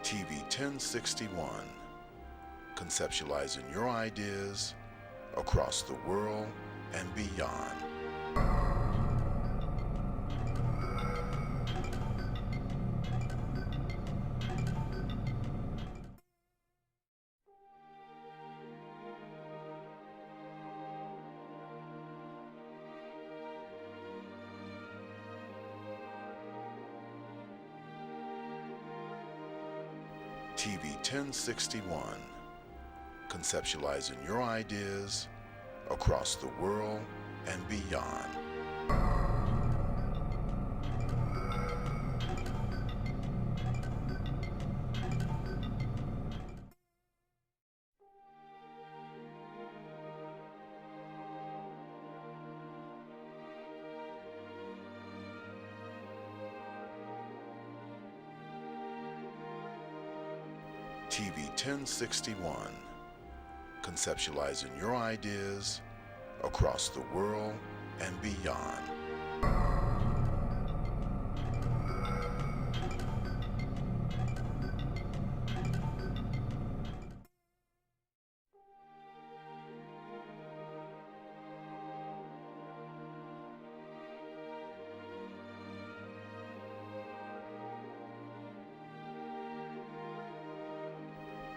TV 1061, conceptualizing your ideas across the world and beyond. TV 1061, conceptualizing your ideas across the world and beyond. TV 1061, conceptualizing your ideas across the world and beyond.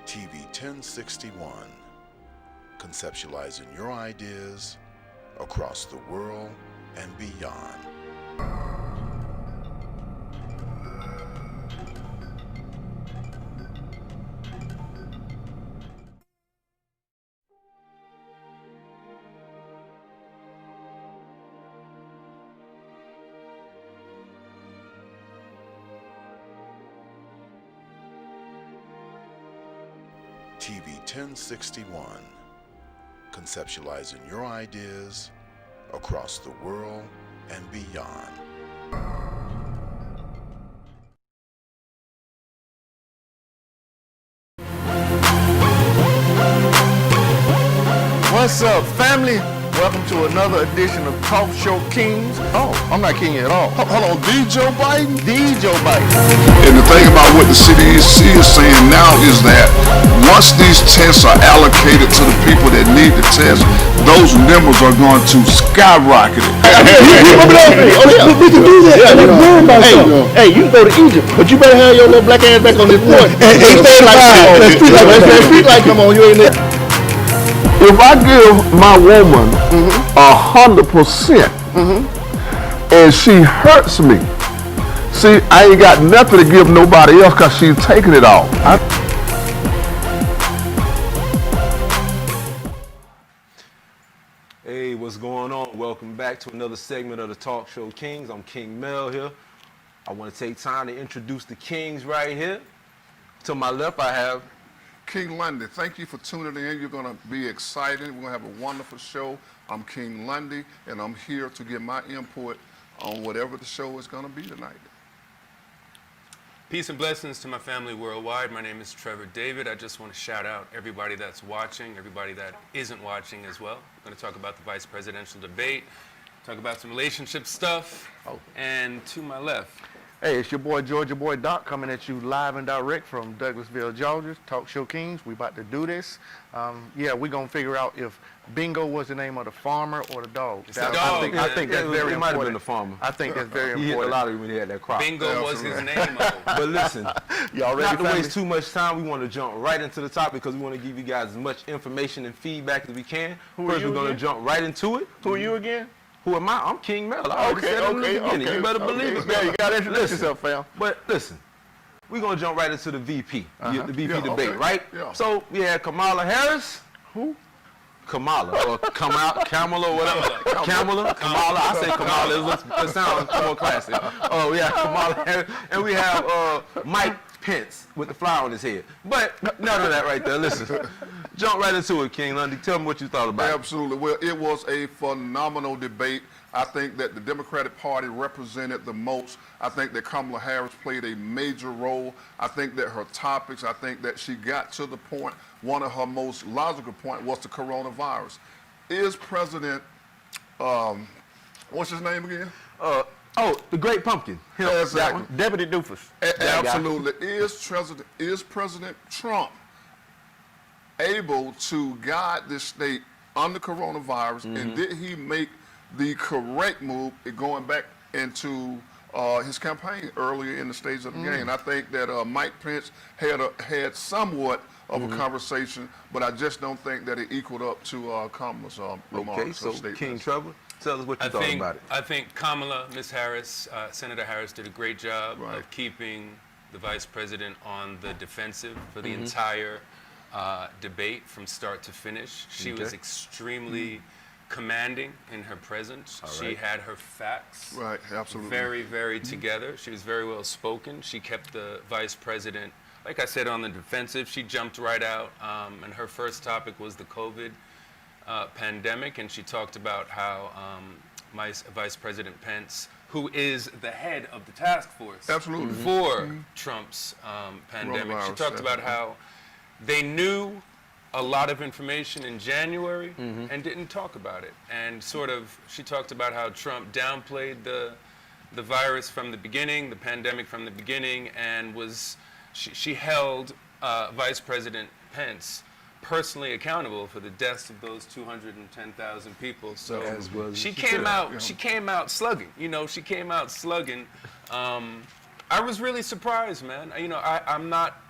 TV 1061, conceptualizing your ideas across the world and beyond. TV 1061, conceptualizing your ideas across the world and beyond. What's up, family? Welcome to another edition of Talk Show Kings. Oh, I'm not king at all. Hold on, D. Joe Biden? D. Joe Biden. And the thing about what the CDC is saying now is that once these tests are allocated to the people that need the test, those numbers are going to skyrocket it. We can do that. Hey, you can go to Egypt, but you better have your little black ass back on this board. Hey, that street light come on, you ain't there. If I give my woman 100% and she hurts me, see, I ain't got nothing to give nobody else because she's taking it all. Hey, what's going on? Welcome back to another segment of the Talk Show Kings. I'm King Mel here. I want to take time to introduce the Kings right here. To my left, I have King Lundy, thank you for tuning in. You're going to be excited. We're going to have a wonderful show. I'm King Lundy, and I'm here to give my input on whatever the show is going to be tonight. Peace and blessings to my family worldwide. My name is Trevor David. I just want to shout out everybody that's watching, everybody that isn't watching as well. I'm going to talk about the vice presidential debate, talk about some relationship stuff, and to my left. Hey, it's your boy, Georgia Boy Doc, coming at you live and direct from Douglasville, Georgia. Talk Show Kings, we about to do this. Yeah, we're going to figure out if Bingo was the name of the farmer or the dog. It's the dog, I think that's very important. It might have been the farmer. I think that's very He hit a important. lot of it when he had that crop. Bingo was his name. But listen, Y'all ready, not to family? waste too much time, we want to jump right into the topic because we want to give you guys as much information and feedback as we can. Who are First, you we're going to again? jump right into it. Who are you again? Who am I? I'm King Mel. I already said it in the beginning. You better believe it. Yeah, you got to introduce Listen. yourself, fam. But listen, we're going to jump right into the VP, the VP Yeah, debate, okay. right? Yeah. So we had Kamala Harris. Who? Kamala, or Kamala, or whatever. Kamala. I say Kamala, it sounds more classic. Oh, yeah, Kamala Harris. And we have Mike Pence with the flower on his head. But none of that right there. Listen, jump right into it, King Lundy. Tell me what you thought about it. Absolutely. Well, it was a phenomenal debate. I think that the Democratic Party represented the most. I think that Kamala Harris played a major role. I think that her topics, I think that she got to the point. One of her most logical point was the coronavirus. Is President, what's his name again? Oh, the Great Pumpkin. Him, that Exactly. one. Deputy Doofus. Absolutely. Is President Trump able to guide this state under coronavirus, and did he make the correct move in going back into his campaign earlier in the stage of the game? I think that Mike Pence had somewhat of a conversation, but I just don't think that it equaled up to Kamala's remarks. Okay, so or statements. King Trevor, tell us what you thought about it. I think Kamala, Ms. Harris, Senator Harris did a great job of keeping the vice president on the defensive for the entire debate from start to finish. She was extremely commanding in her presence. She had her facts Right, absolutely. very, very together. She was very well spoken. She kept the vice president, like I said, on the defensive. She jumped right out, and her first topic was the COVID pandemic, and she talked about how Vice President Pence, who is the head of the task force Absolutely. for Trump's pandemic, she Coronavirus, talked about how they knew a lot of information in January and didn't talk about it. And she talked about how Trump downplayed the virus from the beginning, the pandemic from the beginning, and she held Vice President Pence personally accountable for the deaths of those 210,000 people. So she came out slugging. She came out slugging. I was really surprised, man. I'm not.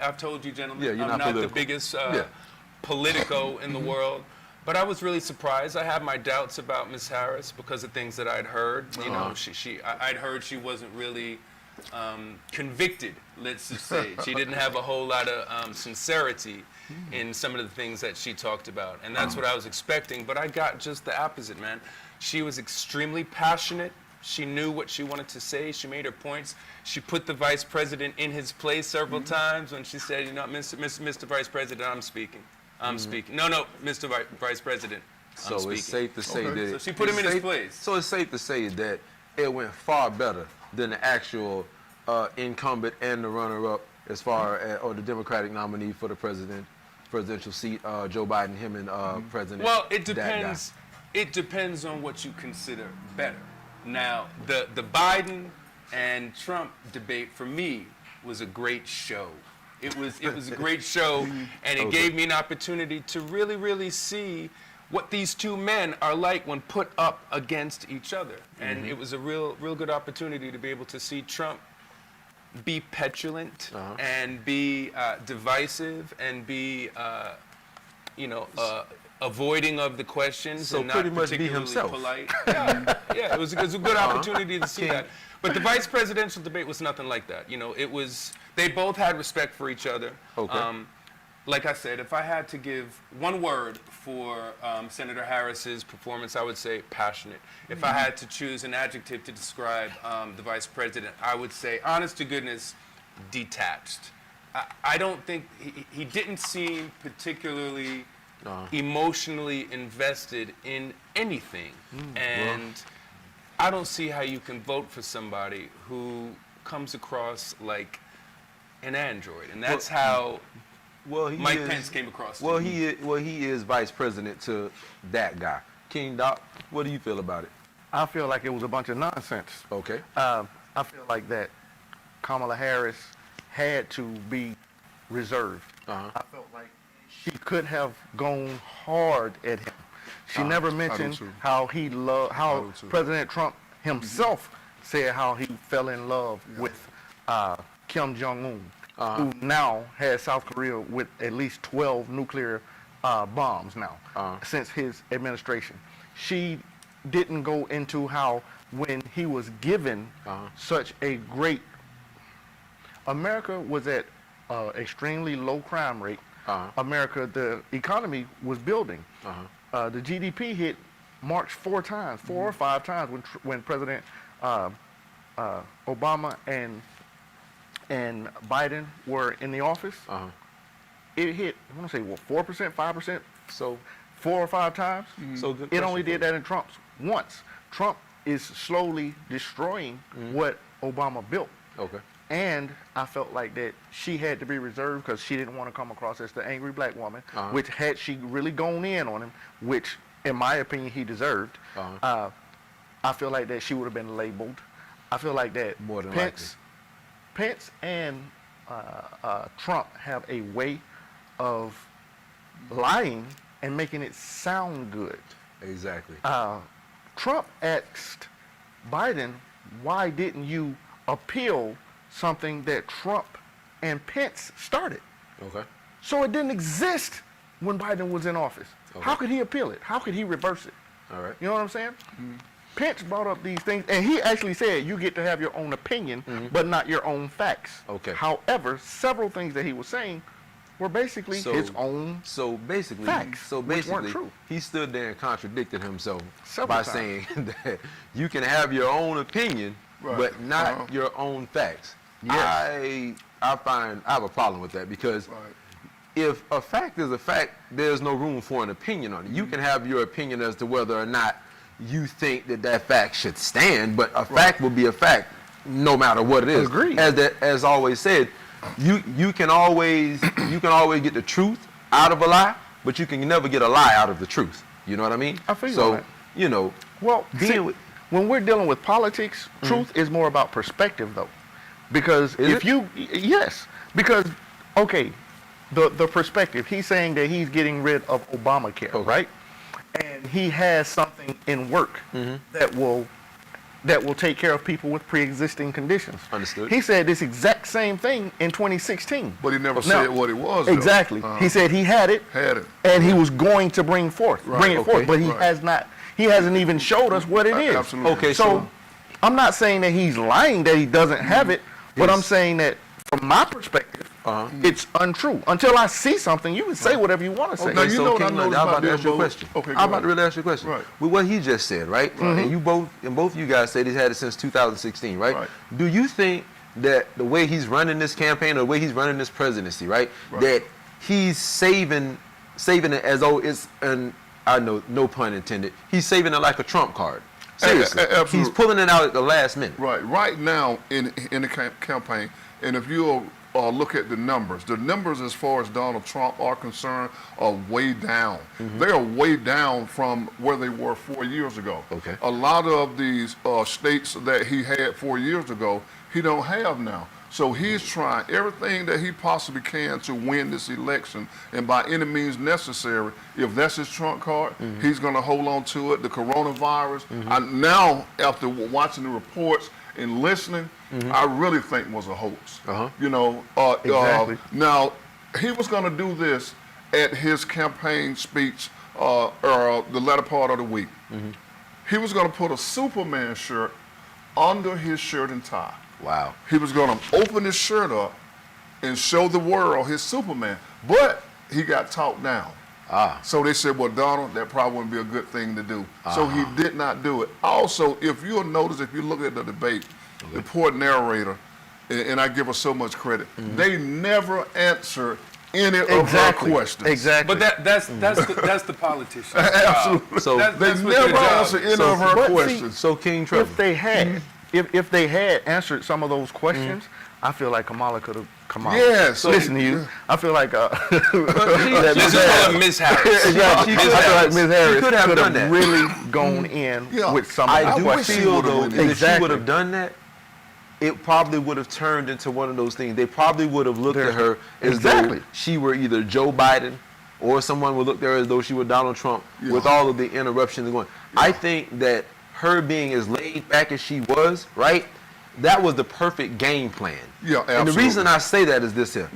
I've told you, gentlemen, I'm not the biggest politico in the world, but I was really surprised. I had my doubts about Ms. Harris because of things that I'd heard. I'd heard she wasn't really convicted. Let's just say she didn't have a whole lot of sincerity in some of the things that she talked about, and that's what I was expecting. But I got just the opposite, man. She was extremely passionate. She knew what she wanted to say. She made her points. She put the vice president in his place several times when she said, Mr. Vice President, I'm speaking. I'm speaking. No, Mr. Vice President, I'm speaking. It's safe to say that. So she put him in his place. So it's safe to say that it went far better than the actual incumbent and the runner-up as far as, or the Democratic nominee for the presidential seat, Joe Biden, him and President. Well, it depends. It depends on what you consider better. Now, the Biden and Trump debate for me was a great show. It was a great show, and it gave me an opportunity to really, really see what these two men are like when put up against each other. And it was a real good opportunity to be able to see Trump be petulant and be divisive and be, avoiding of the questions, so and not pretty much be particularly himself. polite. Yeah, it was a good opportunity to see that. But the vice presidential debate was nothing like that. They both had respect for each other. Okay. Like I said, if I had to give one word for Senator Harris's performance, I would say passionate. If I had to choose an adjective to describe the vice president, I would say, honest to goodness, detached. I don't think he didn't seem particularly emotionally invested in anything. And I don't see how you can vote for somebody who comes across like an android. And that's how Mike Pence came across. He is vice president to that guy. King Doc, what do you feel about it? I feel like it was a bunch of nonsense. Okay. I feel like that Kamala Harris had to be reserved. I felt like she could have gone hard at him. She never mentioned how President Trump himself said how he fell in love with Kim Jong-un, who now has South Korea with at least 12 nuclear bombs now since his administration. She didn't go into how when he was given such a great... America was at extremely low crime rate. America, the economy was building. The GDP hit March 4 or 5 times when President Obama and Biden were in the office. It hit, I want to say, 4%, 5%, so 4 or 5 times. So good it only question did that in Trump's once. Trump is slowly destroying what Obama built. Okay. And I felt like that she had to be reserved because she didn't want to come across as the angry black woman, which had she really gone in on him, which in my opinion he deserved, I feel like that she would have been labeled. I feel like that More than Pence and Trump have a way of lying and making it sound good. Exactly. Trump asked Biden, why didn't you appeal something that Trump and Pence started? Okay. So it didn't exist when Biden was in office. Okay. How could he appeal it? How could he reverse it? All right. You know what I'm saying? Pence brought up these things, and he actually said you get to have your own opinion, but not your own facts. Okay. However, several things that he was saying were basically his own. So basically, facts, which weren't true. he stood there and contradicted himself Several by times. saying that you can have your own opinion, Right. but not Uh-huh. your own facts. Yes. I have a problem with that because Right. if a fact is a fact, there's no room for an opinion on it. You can have your opinion as to whether or not you think that fact should stand, but a fact will be a fact no matter what it is. Agreed. As always said, you can always get the truth out of a lie, but you can never get a lie out of the truth. You know what I mean? I feel you so on that. you know. Well, Being see, with- when we're dealing with politics, truth is more about perspective, though. Because Is it? yes, because, okay, the perspective, he's saying that he's getting rid of Obamacare, Okay. right? And he has something in work that will take care of people with pre-existing conditions. Understood. He said this exact same thing in 2016. But he never Now- said what it was. though. Exactly. Uh-huh. He said he had it, Had it. and he was going to bring it forth, okay, but he right. has not. He hasn't even showed us what it is. Absolutely. Okay, So I'm not saying that he's lying that he doesn't have it, but Yes. I'm saying that from my perspective, it's untrue. Until I see something, you can say whatever you want to say. Now, you know what I King, noticed I'm about about to ask you a them question. both? Okay, go I'm about ahead. to really ask you a question. Right. With what he just said, right? And both of you guys said he's had it since 2016, right? Right. Do you think that the way he's running this campaign or the way he's running this presidency, right, Right. that he's saving it as though it's an, I know, no pun intended, he's saving it like a trump card? Seriously. absolutely. He's pulling it out at the last minute. Right. Right now in the campaign, and if you look at the numbers as far as Donald Trump are concerned are way down. They are way down from where they were 4 years ago. Okay. A lot of these states that he had 4 years ago, he don't have now. So he's trying everything that he possibly can to win this election, and by any means necessary. If that's his trump card, he's going to hold on to it. The coronavirus. Now, after watching the reports and listening, I really think was a hoax. You know, Exactly. now he was going to do this at his campaign speech, or the latter part of the week. He was going to put a Superman shirt under his shirt and tie. Wow. He was going to open his shirt up and show the world his Superman, but he got talked down. So they said, well, Donald, that probably wouldn't be a good thing to do. So he did not do it. Also, if you'll notice, if you look at the debate, the poor narrator, and I give her so much credit, they never answered any of her questions. Exactly. But that's the politician. Absolutely. So That's They what their never job answered is. any of her But see, questions. So King Trevor. if they had, if they had answered some of those questions, I feel like Kamala could have come out. Yes. Listen to you. I feel like Let's just call her Ms. Harris. Exactly. She I could feel have- like Ms. Harris she could have done that. really gone in Yeah. with some of I the do questions. feel would've though went that in. if she Exactly. would have done that, it probably would have turned into one of those things. They probably would have looked at her as Exactly. though she were either Joe Biden or someone would look at her as though she were Donald Trump with all of the interruptions going. I think that her being as laid back as she was, right, that was the perfect game plan. Yeah, And the absolutely. reason I say that is this here.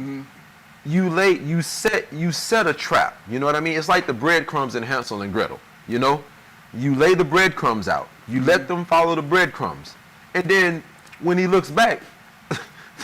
You set a trap. You know what I mean? It's like the breadcrumbs in Hansel and Gretel. You know, you lay the breadcrumbs out. You let them follow the breadcrumbs, and then when he looks back,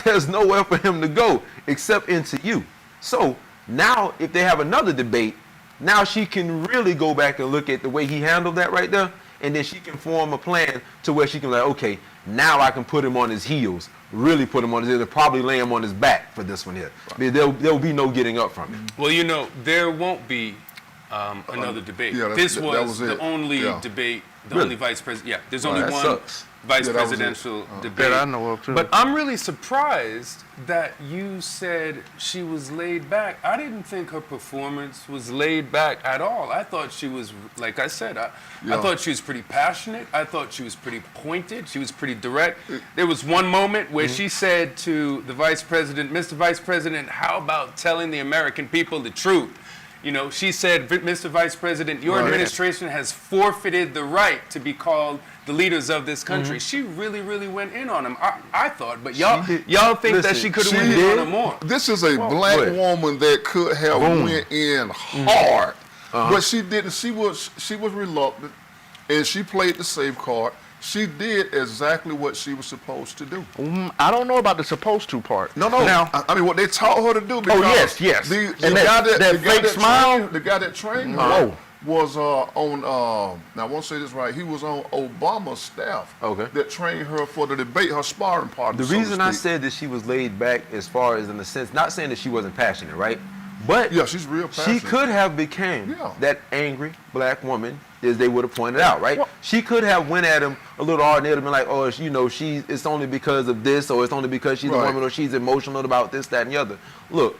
there's nowhere for him to go except into you. So now, if they have another debate, now she can really go back and look at the way he handled that right there, and then she can form a plan to where she can like, okay, now I can put him on his heels, really put him on his heels, and probably lay him on his back for this one here. There'll be no getting up from it. Well, you know, there won't be another debate. yeah, This that was was the it. only Yeah. debate, the Really? only vice president. Yeah, there's Oh, only that one. sucks. vice Yeah, that was it. presidential debate. That I know of, too. But I'm really surprised that you said she was laid back. I didn't think her performance was laid back at all. I thought she was, like I said, I thought she was pretty passionate. I thought she was pretty pointed. She was pretty direct. There was one moment where she said to the vice president, Mr. Vice President, how about telling the American people the truth? You know, she said, Mr. Vice President, your administration has forfeited the right to be called the leaders of this country. She really, really went in on him. I thought, but y'all think that she could have went in on him more. This is a black woman that could have went in hard, but she didn't. She was reluctant, and she played the safe card. She did exactly what she was supposed to do. I don't know about the supposed to part. No. Now, I mean, what they taught her to do. Because yes. The And guy that fake smile? the guy that trained her was on. Now I won't say this right. He was on Obama's staff. Okay. That trained her for the debate, her sparring partner. The reason I said that she was laid back, as far as in the sense, not saying that she wasn't passionate, right? But yeah, she's real passionate. she could have became that angry black woman, as they would have pointed out, right? Well, she could have went at him a little hard and they'd have been like, oh, you know, it's only because of this, or it's only because she's a woman, or she's emotional about this, that, and the other. Look,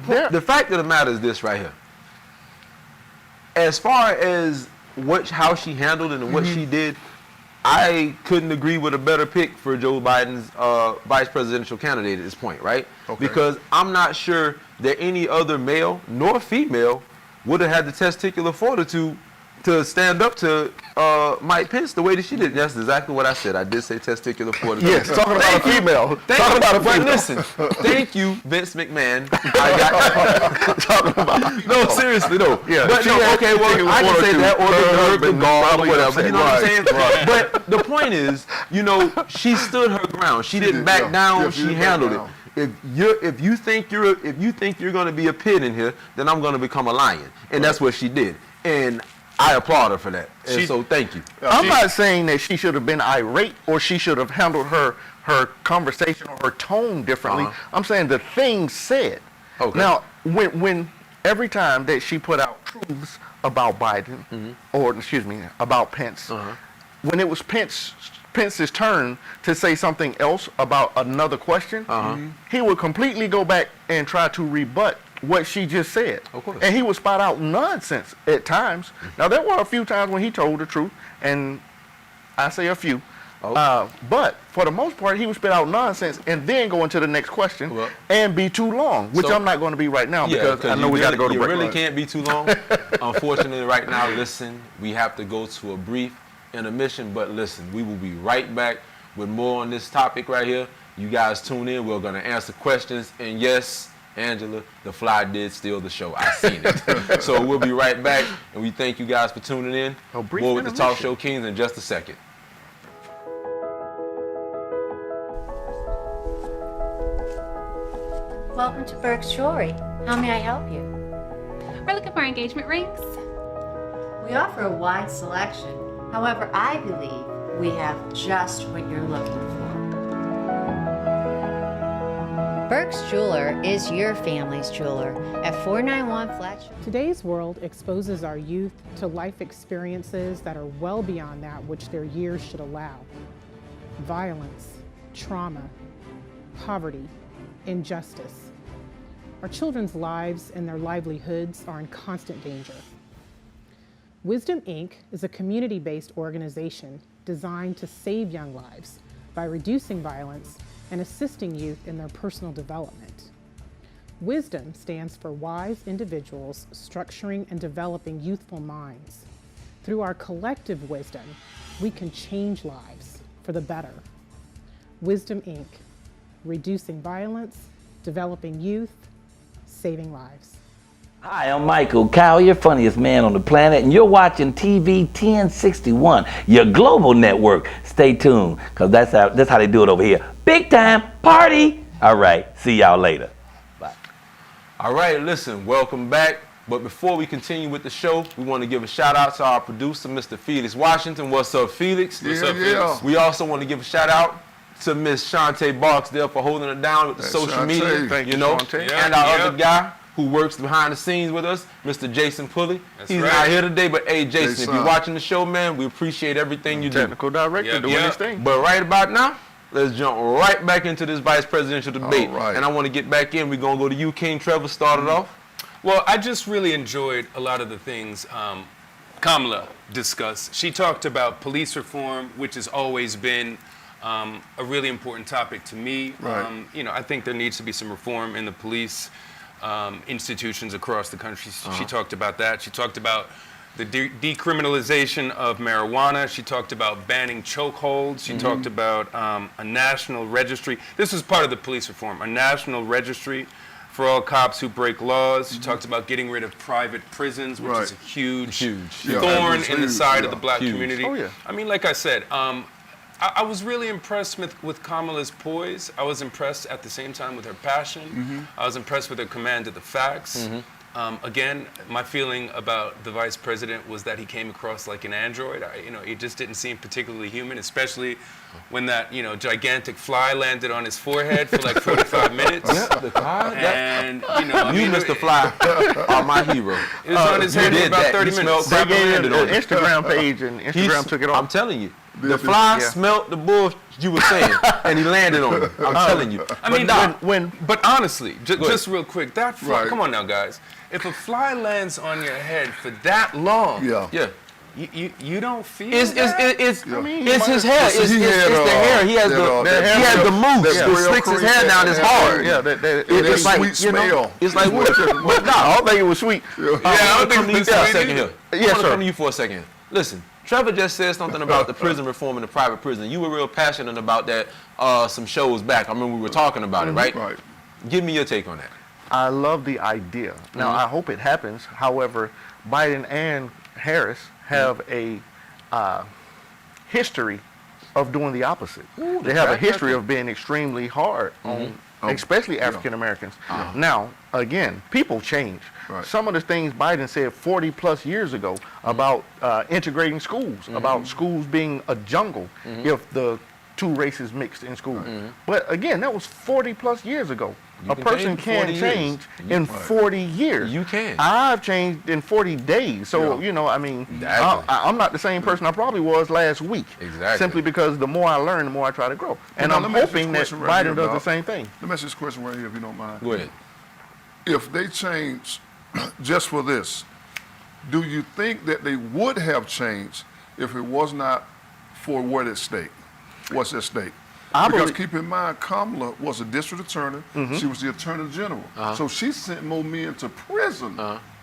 the fact of the matter is this right here. As far as how she handled it and what she did, I couldn't agree with a better pick for Joe Biden's vice presidential candidate at this point, right? Okay. Because I'm not sure that any other male nor female would have had the testicular fortitude to stand up to Mike Pence the way that she did. That's exactly what I said. I did say testicular fortitude. yes, talking about a female. Talking about a But female. listen, thank you, Vince McMahon. Talking about no, seriously, no. Yeah, But no, okay, well, I can say that, or the guard, or whatever. You know what I'm saying? Right. But the point is, you know, she stood her ground. She didn't back down. Yeah, She didn't handled back it. down. If you think you're going to be a pit in here, then I'm going to become a lion, and that's what she did. And I applaud her for that. And so thank you. I'm not saying that she should have been irate or she should have handled her conversation or her tone differently. I'm saying the things said. Okay. Now, when every time that she put out truths about Biden, or excuse me, about Pence, when it was Pence's turn to say something else about another question, he would completely go back and try to rebut what she just said. Of course. And he would spot out nonsense at times. Now, there were a few times when he told the truth, and I say a few. But for the most part, he would spit out nonsense and then go into the next question and be too long, which I'm not going to be right now because I know we got to go to break. You really can't be too long. Unfortunately, right now, listen, we have to go to a brief intermission, but listen, we will be right back with more on this topic right here. You guys tune in. We're going to answer questions. And yes, Angela, the fly did steal the show. I seen it. So we'll be right back, and we thank you guys for tuning in. More with the Talk Show Kings in just a second. Welcome to Burke's Jewelry. How may I help you? We're looking for engagement rings. We offer a wide selection. However, I believe we have just what you're looking for. Burke's Jeweler is your family's jeweler at 491 Flagship. Today's world exposes our youth to life experiences that are well beyond that which their years should allow. Violence, trauma, poverty, injustice. Our children's lives and their livelihoods are in constant danger. Wisdom, Inc. is a community-based organization designed to save young lives by reducing violence and assisting youth in their personal development. Wisdom stands for wise individuals structuring and developing youthful minds. Through our collective wisdom, we can change lives for the better. Wisdom, Inc. Reducing violence, developing youth, saving lives. Hi, I'm Michael Cowell, your funniest man on the planet, and you're watching TV 1061, your global network. Stay tuned, because that's how they do it over here. Big time party. All right, see y'all later. Bye. All right, listen, welcome back. But before we continue with the show, we want to give a shout out to our producer, Mr. Felix Washington. What's up, Felix? What's up, Felix? We also want to give a shout out to Miss Shantae Barksdale for holding it down with the social media, Thank you know, Shantae. and our other guy, who works behind the scenes with us, Mr. Jason Pulley. That's He's right. not here today, but hey, Jason, if Jason. you're watching the show, man, we appreciate everything you do. Technical director doing his thing. But right about now, let's jump right back into this vice presidential debate. All right. And I want to get back in. We're going to go to you, King Trevor, started off. Well, I just really enjoyed a lot of the things Kamala discussed. She talked about police reform, which has always been a really important topic to me. Right. You know, I think there needs to be some reform in the police institutions across the country. She talked about that. She talked about the decriminalization of marijuana. She talked about banning chokeholds. She talked about a national registry. This was part of the police reform, a national registry for all cops who break laws. She talked about getting rid of private prisons, which is a huge Yeah, thorn that in the was side huge, of the yeah. black Huge. community. Oh, yeah. I mean, like I said, I was really impressed with Kamala's poise. I was impressed at the same time with her passion. I was impressed with her command of the facts. Again, my feeling about the vice president was that he came across like an android. You know, he just didn't seem particularly human, especially when that, you know, gigantic fly landed on his forehead for like 45 minutes. The car? And, you know, I You, mean, Mr. Fly, are my hero. it was on his You head for did about that. 30 You minutes. smelled They gave him landed an on it. Instagram page, and Instagram took it off. I'm telling you. The fly Yeah. smelled the bull you were saying, and he landed on it. I'm telling you. I mean, when but honestly, ahead. just real quick, that fly, Right. come on now, guys. If a fly lands on your head for that long, Yeah. you don't feel It's that? it's his hair. It's the hair. He has the mousse. that It slicks his hair down. It's hard. yeah, It's like, sweet you know, smell. It's like wood. But I don't think it was sweet. Yeah, I don't come to you think for a it's second sweet here. either. Yes, I want to sir. come to you for a second. Listen, Trevor just said something about the prison reform in the private prison. You were real passionate about that some shows back. I remember we were talking about it, right? Right. Give me your take on that. I love the idea. Now, I hope it happens. However, Biden and Harris have a history of doing the opposite. They have a history of being extremely hard on especially African Americans. Now, again, people change. Right. Some of the things Biden said 40 plus years ago about integrating schools, about schools being a jungle if the two races mixed in school. But again, that was 40 plus years ago. A can person change in can 40 years. change in 40 years. You can. I've changed in 40 days. So, you know, I mean, Exactly. I'm not the same person I probably was last week. Exactly. Simply because the more I learn, the more I try to grow. And now I'm let me ask you hoping this that question right Biden here, does the Doc. same thing. Let me ask you this question right here, if you don't mind. Go ahead. If they change just for this, do you think that they would have changed if it was not for what at stake? What's at stake? I Because believe- keep in mind, Kamala was a district attorney. She was the attorney general. So she sent more men to prison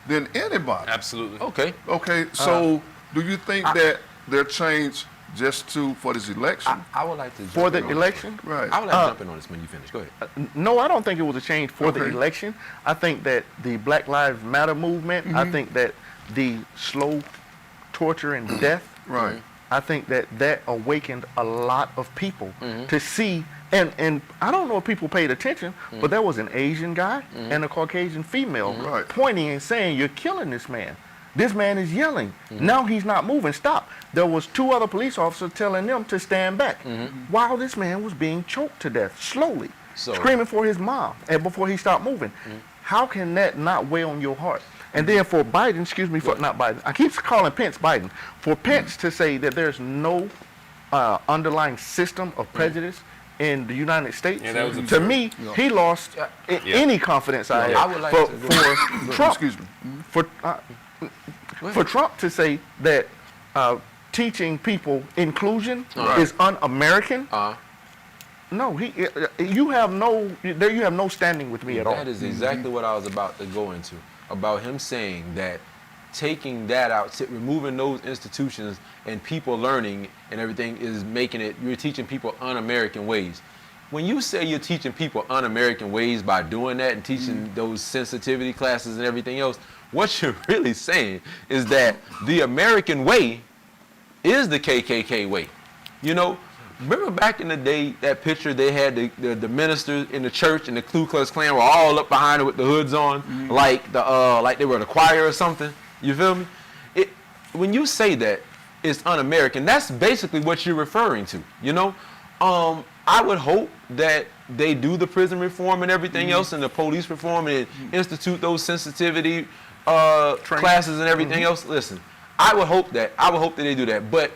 than anybody. Absolutely. Okay. Okay, so do you think that their change just for this election? I would like to For the election? Right. I would like to jump in on this when you finish. Go ahead. No, I don't think it was a change for the Okay. election. I think that the Black Lives Matter movement, I think that the slow torture and death, Right. I think that awakened a lot of people to see, and I don't know if people paid attention, but there was an Asian guy and a Caucasian female Right. pointing and saying, "You're killing this man. This man is yelling. Now he's not moving. Stop." There was two other police officers telling them to stand back while this man was being choked to death slowly, So- screaming for his mom, and before he stopped moving. How can that not weigh on your heart? And then for Biden, excuse me, for not Biden, I keep calling Pence Biden. For Pence to say that there's no underlying system of prejudice in the United States, Yeah, that was to absurd. me, he lost any confidence I have. I would like for, to- for Trump, Excuse me. for Trump to say that teaching people inclusion is un-American. No, you have no standing with me at all. That is exactly what I was about to go into, about him saying that taking that out, removing those institutions and people learning and everything is making it, you're teaching people un-American ways. When you say you're teaching people un-American ways by doing that and teaching those sensitivity classes and everything else, what you're really saying is that the American way is the KKK way. You know, remember back in the day, that picture they had the ministers in the church and the Ku Klux Klan were all up behind it with the hoods on, like they were the choir or something. You feel me? When you say that it's un-American, that's basically what you're referring to. You know, I I would hope that they do the prison reform and everything else, and the police reform, and institute those sensitivity classes and everything else. Listen, I would hope that they do that. But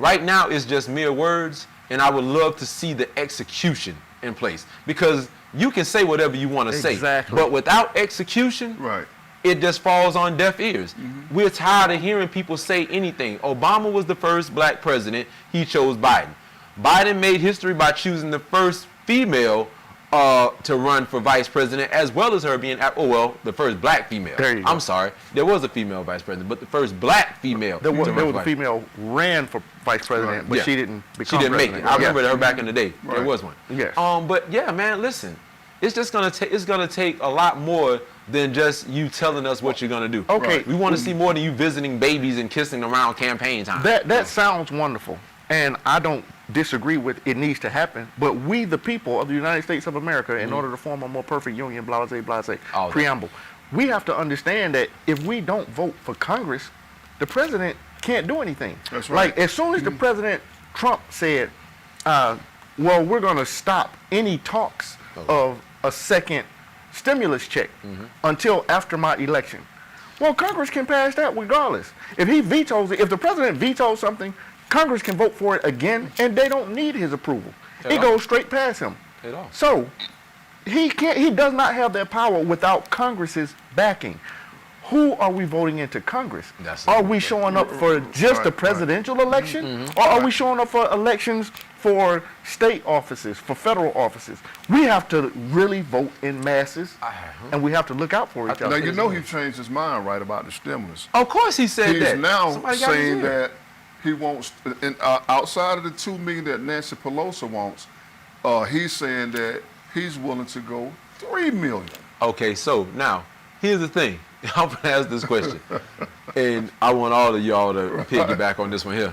right now, it's just mere words, and I would love to see the execution in place, because you can say whatever you want to say, but without execution, it just falls on deaf ears. We're tired of hearing people say anything. Obama was the first black president. He chose Biden. Biden made history by choosing the first female to run for vice president, as well as her being, the first black female. I'm sorry, there was a female vice president, but the first black female. There was a female ran for vice president, but she didn't become president. Make it. I remember her back in the day. There was one. Yes. But yeah, man, listen, it's just gonna take. It's gonna take a lot more than just you telling us what you're gonna do. Okay. We want to see more than you visiting babies and kissing around campaign time. That sounds wonderful, and I don't disagree with it needs to happen, but we the people of the United States of America, in order to form a more perfect union, preamble, we have to understand that if we don't vote for Congress, the president can't do anything. That's right. Like, as soon as the president Trump said, well, we're going to stop any talks of a second stimulus check until after my election. Well, Congress can pass that regardless. If he vetoes it, if the president vetoes something, Congress can vote for it again, and they don't need his approval. It goes straight past him. So he does not have that power without Congress's backing. Who are we voting into Congress? Are we showing up for just the presidential election, or are we showing up for elections for state offices, for federal offices? We have to really vote in masses, and we have to look out for each other. Now, you know he changed his mind right about the stimulus. Of course he said that. He's now saying that he wants, outside of the $2 million that Nancy Pelosi wants, he's saying that he's willing to go $3 million. Okay, so now, here's the thing. I'm going to ask this question, and I want all of y'all to piggyback on this one here.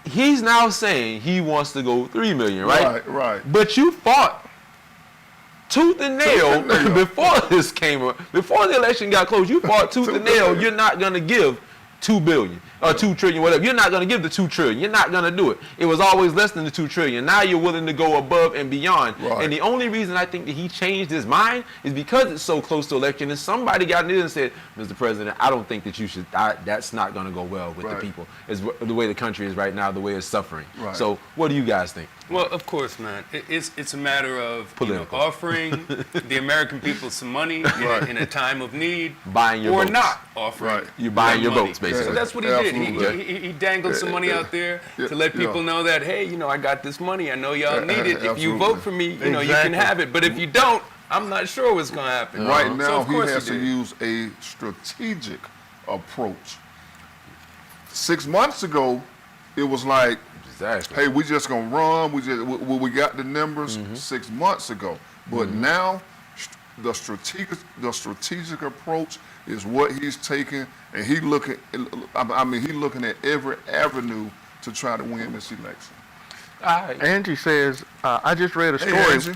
He's now saying he wants to go $3 million, right? Right. But you fought tooth and nail before this came up. Before the election got close, you fought tooth and nail. You're not going to give $2 billion or $2 trillion, whatever. You're not going to give the $2 trillion. You're not going to do it. It was always less than the $2 trillion. Now you're willing to go above and beyond. And the only reason I think that he changed his mind is because it's so close to election, and somebody got in there and said, Mr. President, I don't think that you should, that's not going to go well with the people. It's the way the country is right now, the way it's suffering. So what do you guys think? Well, of course, man. It's a matter of offering the American people some money in a time of need, buying your votes. not offering. You're buying your votes, basically. So that's what he did. He dangled some money out there to let people know that, hey, I got this money. I know y'all need it. If you vote for me, you can have it. But if you don't, I'm not sure what's going to happen. Right now, he has to use a strategic approach. 6 months ago, it was like, hey, we just gonna run. We got the numbers 6 months ago, but now the strategic approach is what he's taking, and he looking. He looking at every avenue to try to win this election. Angie says, I just read a story.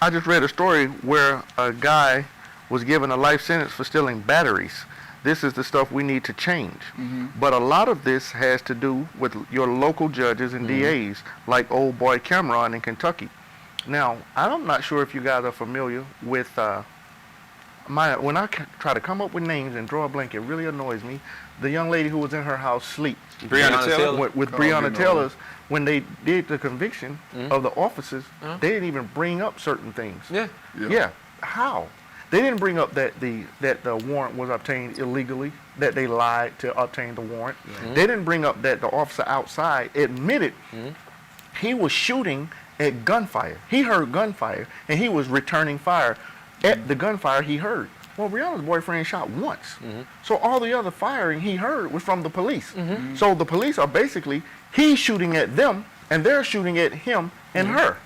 I just read a story where a guy was given a life sentence for stealing batteries. This is the stuff we need to change. But a lot of this has to do with your local judges and DAs, like old boy Cameron in Kentucky. Now, I'm not sure if you guys are familiar with when I try to come up with names and draw a blank, it really annoys me. The young lady who was in her house sleep. Breonna Taylor? With Breonna Taylor's, when they did the conviction of the officers, they didn't even bring up certain things. Yeah. How? They didn't bring up that the warrant was obtained illegally, that they lied to obtain the warrant. They didn't bring up that the officer outside admitted he was shooting at gunfire. He heard gunfire, and he was returning fire at the gunfire he heard. Well, Breonna's boyfriend shot once. So all the other firing he heard was from the police. So the police are basically, he's shooting at them, and they're shooting at him and her.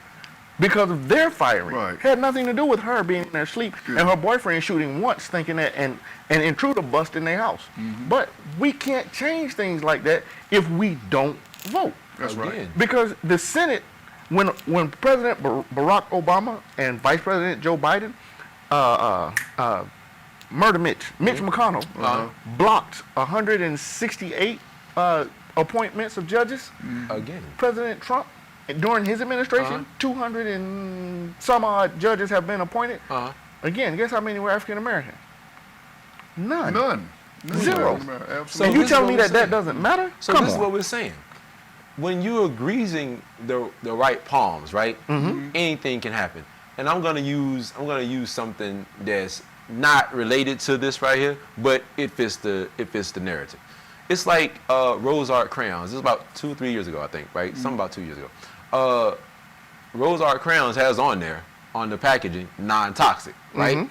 Because of their firing. Had nothing to do with her being in their sleep and her boyfriend shooting once, thinking that an intruder bust in their house. But we can't change things like that if we don't vote. That's right. Because the Senate, when President Barack Obama and Vice President Joe Biden, Mitch McConnell, blocked 168 appointments of judges. Again. President Trump during his administration, 200 and some odd judges have been appointed. Again, guess how many were African American? None. Zero. Absolutely. So you tell me that doesn't matter? So Come this on. is what we're saying. When you are greasing the right palms, right? Anything can happen. And I'm gonna use something that's not related to this right here, but it fits the narrative. It's like Rose Art crayons. This is about 2-3 years ago, I think, right? Something about 2 years ago. Rose Art crayons has on there, on the packaging, non-toxic, right?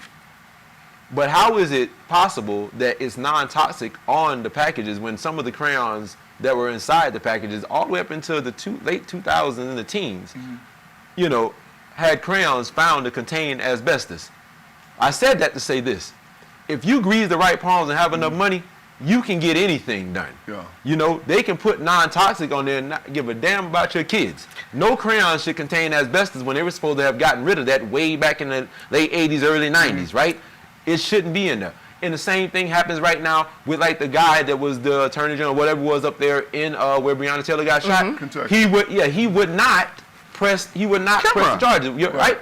But how is it possible that it's non-toxic on the packages when some of the crayons that were inside the packages all the way up into the late 2000s and the teens, you know, had crayons found to contain asbestos? I said that to say this. If you grease the right palms and have enough money, you can get anything done. Yeah. You know, they can put non-toxic on there and not give a damn about your kids. No crayons should contain asbestos when they were supposed to have gotten rid of that way back in the late 80s, early 90s, right? It shouldn't be in there. And the same thing happens right now with like the guy that was the attorney general, whatever was up there in where Breonna Taylor got shot. Kentucky. He would not press the charges. Right?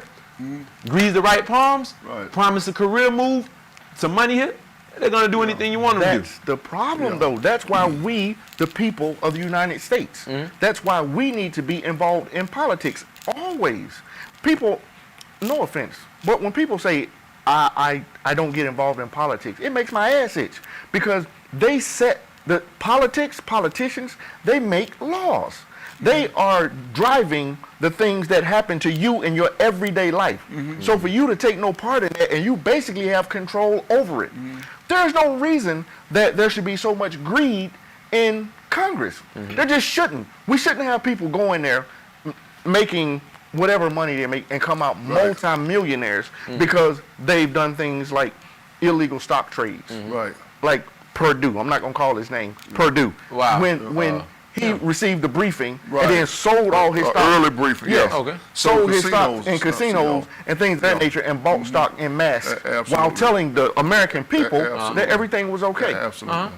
Grease the right palms, promise a career move, some money hit. They're gonna do anything you want them to do. That's the problem, though. That's why we, the people of the United States, that's why we need to be involved in politics always. People, no offense, but when people say I don't get involved in politics, it makes my ass itch because they set the politicians, they make laws. They are driving the things that happen to you in your everyday life. So for you to take no part in that and you basically have control over it. There's no reason that there should be so much greed in Congress. There just shouldn't. We shouldn't have people going there making whatever money they make and come out multi-millionaires because they've done things like illegal stock trades. Like Purdue. I'm not going to call his name. Purdue. Wow. When he received the briefing and then sold all his stock. Early briefing, Sold his stock in casinos and things of that nature and bought stock in mass while telling the American people that everything was okay. Absolutely.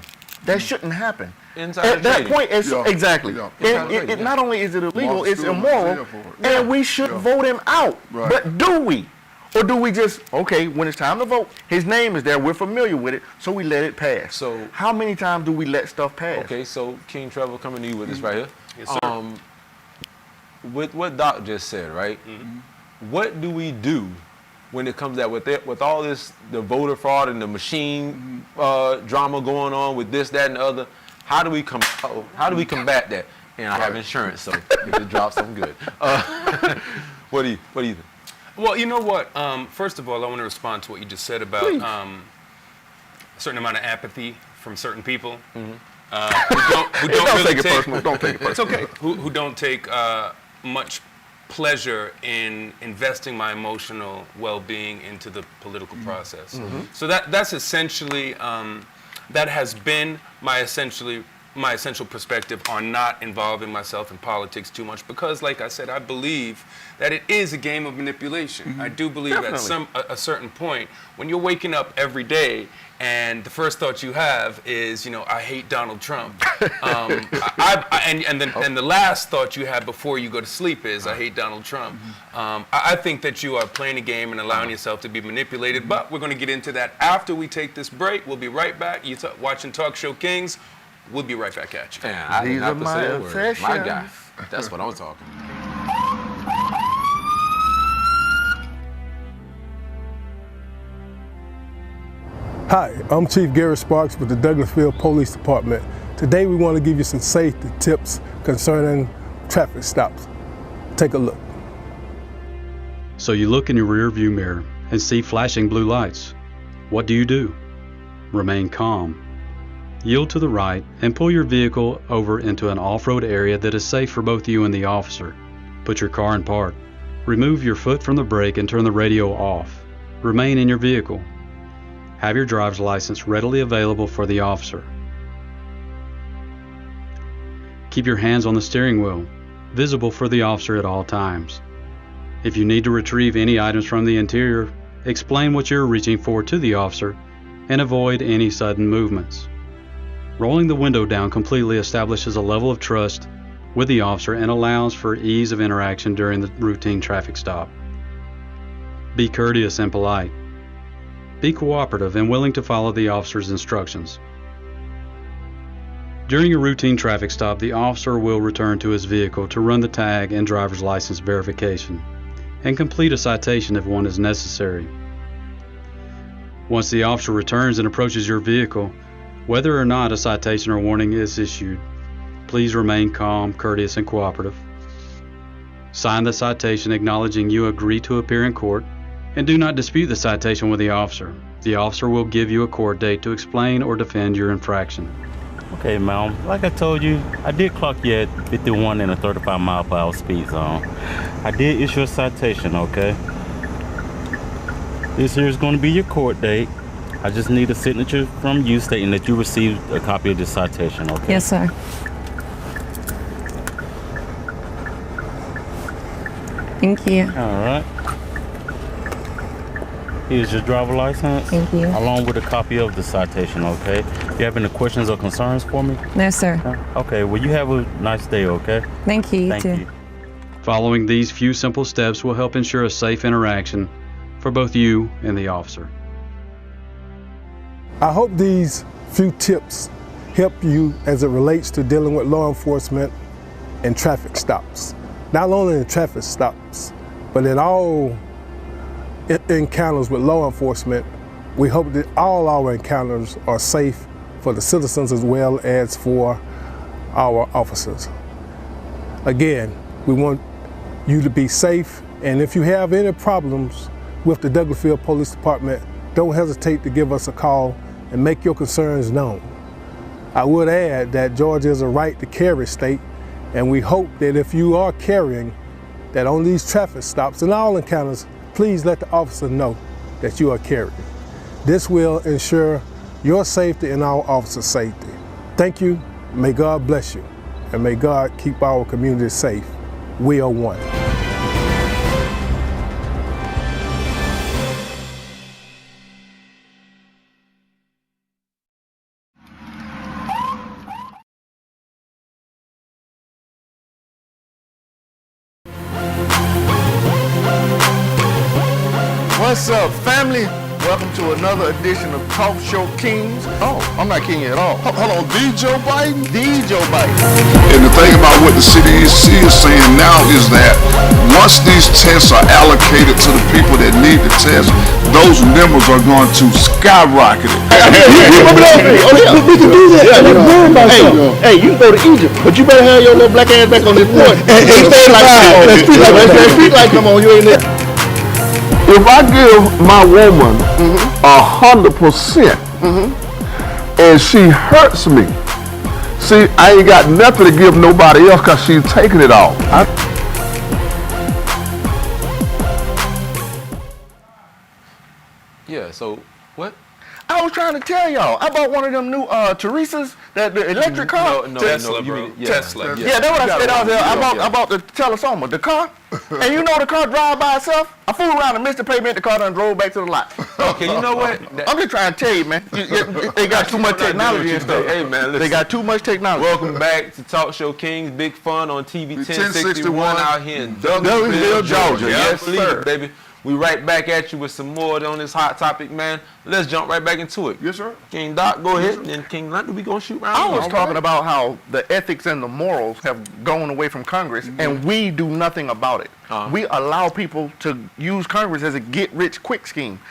That shouldn't happen. Insider At that trading. point, it's exactly. It not only is it illegal, it's immoral, and we should vote him out. But do we? Or do we just, okay, when it's time to vote, his name is there, we're familiar with it, so we let it pass. So how many times do we let stuff pass? Okay, so King Trevor, coming to you with this right here. Yes, sir. With what Doc just said, right? What do we do when it comes that with all this, the voter fraud and the machine drama going on with this, that, and the other? How do we combat that? And I have insurance, so if it drops, I'm good. What do you think? Well, you know what? First of all, I want to respond to what you just said about a certain amount of apathy from certain people who don't take it personal. Don't take it personal. It's okay. Who don't take much pleasure in investing my emotional well-being into the political process. So that's essentially that has been my essential perspective on not involving myself in politics too much because, like I said, I believe that it is a game of manipulation. I do believe at a certain point, when you're waking up every day and the first thought you have is, you know, I hate Donald Trump, and the last thought you have before you go to sleep is, I hate Donald Trump. I think that you are playing a game and allowing yourself to be manipulated, but we're going to get into that after we take this break. We'll be right back. You're watching Talk Show Kings. We'll be right back at you. Man, I didn't have to say a word. My guy. That's what I'm talking. Hi, I'm Chief Gary Sparks with the Douglasville Police Department. Today we want to give you some safety tips concerning traffic stops. Take a look. So you look in your rear view mirror and see flashing blue lights. What do? Remain calm. Yield to the right and pull your vehicle over into an off-road area that is safe for both you and the officer. Put your car in park. Remove your foot from the brake and turn the radio off. Remain in your vehicle. Have your driver's license readily available for the officer. Keep your hands on the steering wheel, visible for the officer at all times. If you need to retrieve any items from the interior, explain what you're reaching for to the officer and avoid any sudden movements. Rolling the window down completely establishes a level of trust with the officer and allows for ease of interaction during the routine traffic stop. Be courteous and polite. Be cooperative and willing to follow the officer's instructions. During a routine traffic stop, the officer will return to his vehicle to run the tag and driver's license verification and complete a citation if one is necessary. Once the officer returns and approaches your vehicle, whether or not a citation or warning is issued, please remain calm, courteous, and cooperative. Sign the citation acknowledging you agree to appear in court, and do not dispute the citation with the officer. The officer will give you a court date to explain or defend your infraction. Okay, ma'am. Like I told you, I did clock you at 51 in a 35 mile per hour speed zone. I did issue a citation, okay? This here is going to be your court date. I just need a signature from you stating that you received a copy of this citation, okay? Yes, sir. Thank you. All right. Here's your driver license. Thank you. Along with a copy of the citation, okay? Do you have any questions or concerns for me? No, sir. Okay, well, you have a nice day, okay? Thank you. Thank you. Following these few simple steps will help ensure a safe interaction for both you and the officer. I hope these few tips help you as it relates to dealing with law enforcement and traffic stops. Not only in traffic stops, but in all encounters with law enforcement. We hope that all our encounters are safe for the citizens as well as for our officers. Again, we want you to be safe, and if you have any problems with the Douglasville Police Department, don't hesitate to give us a call and make your concerns known. I would add that Georgia is a right to carry state, and we hope that if you are carrying, that on these traffic stops and all encounters, please let the officer know that you are carrying. This will ensure your safety and our officers' safety. Thank you, may God bless you, and may God keep our community safe. We are one. What's up, family? Welcome to another edition of Talk Show Kings. Oh, I'm not king at all. Hold on, the Joe Biden? The Joe Biden. And the thing about what the CDC is saying now is that once these tests are allocated to the people that need the test, those numbers are going to skyrocket it. We can do that. Hey, you can go to Egypt, but you better have your little black ass back on this point. Hey, that street light come on, you ain't there. If I give my woman 100% and she hurts me, see, I ain't got nothing to give nobody else because she's taking it all. Yeah, so what? I was trying to tell y'all, I bought one of them new Teresa's, the electric car. Tesla, bro. Tesla. Yeah, that's what I said. I bought the Telesoma, the car. And you know the car drive by itself? I fooled around and missed the payment, the car done drove back to the lot. Okay, you know what? I'm just trying to tell you, man. They got too much technology and stuff. Hey, man, listen. They got too much technology. Welcome back to Talk Show Kings. Big fun on TV 1061 out here in Douglasville, Georgia. Yes, sir, baby. We right back at you with some more on this hot topic, man. Let's jump right back into it. Yes, sir. King Doc, go ahead. And King London, we gonna shoot round. I was talking about how the ethics and the morals have gone away from Congress, and we do nothing about it. We allow people to use Congress as a get-rich-quick scheme.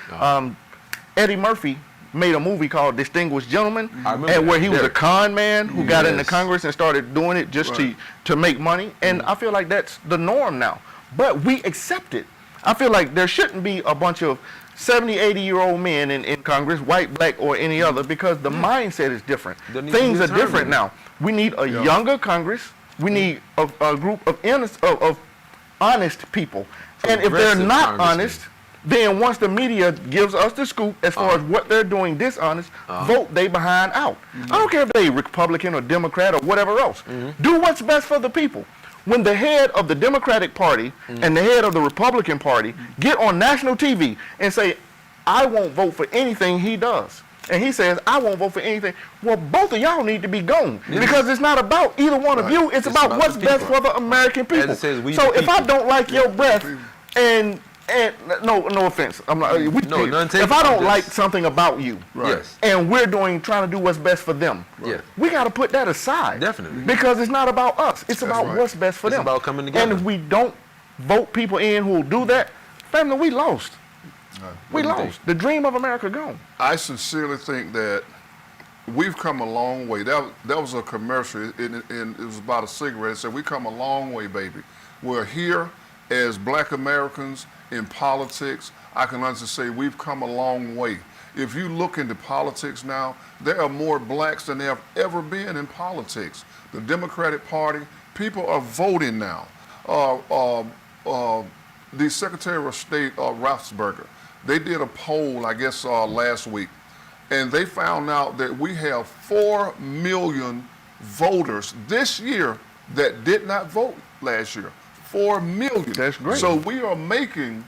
Eddie Murphy made a movie called Distinguished Gentleman, and where he was a con man who got into Congress and started doing it just to make money. And I feel like that's the norm now. But we accept it. I feel like there shouldn't be a bunch of 70, 80-year-old men in Congress, white, black, or any other, because the mindset is different. Things are different now. We need a younger Congress. We need a group of honest people. And if they're not honest, then once the media gives us the scoop as far as what they're doing dishonest, vote they behind out. I don't care if they're Republican or Democrat or whatever else. Do what's best for the people. When the head of the Democratic Party and the head of the Republican Party get on national TV and say, I won't vote for anything he does, and he says, I won't vote for anything. Well, both of y'all need to be gone because it's not about either one of you. It's about what's best for the American people. Says, so if I don't like your breath, and no offense, I'm not. If I don't like something about you, and we're trying to do what's best for them, we got to put that aside. Definitely. Because it's not about us. It's about what's best for them. It's about coming together. And if we don't vote people in who will do that, family, we lost. We lost. The dream of America gone. I sincerely think that we've come a long way. That was a commercial, and it was about a cigarette. It said, we come a long way, baby. We're here as black Americans in politics. I can honestly say we've come a long way. If you look into politics now, there are more blacks than there have ever been in politics. The Democratic Party, people are voting now. The Secretary of State, Roethlisberger, they did a poll, I guess, last week, and they found out that we have 4 million voters this year that did not vote last year. 4 million. That's great. So we are making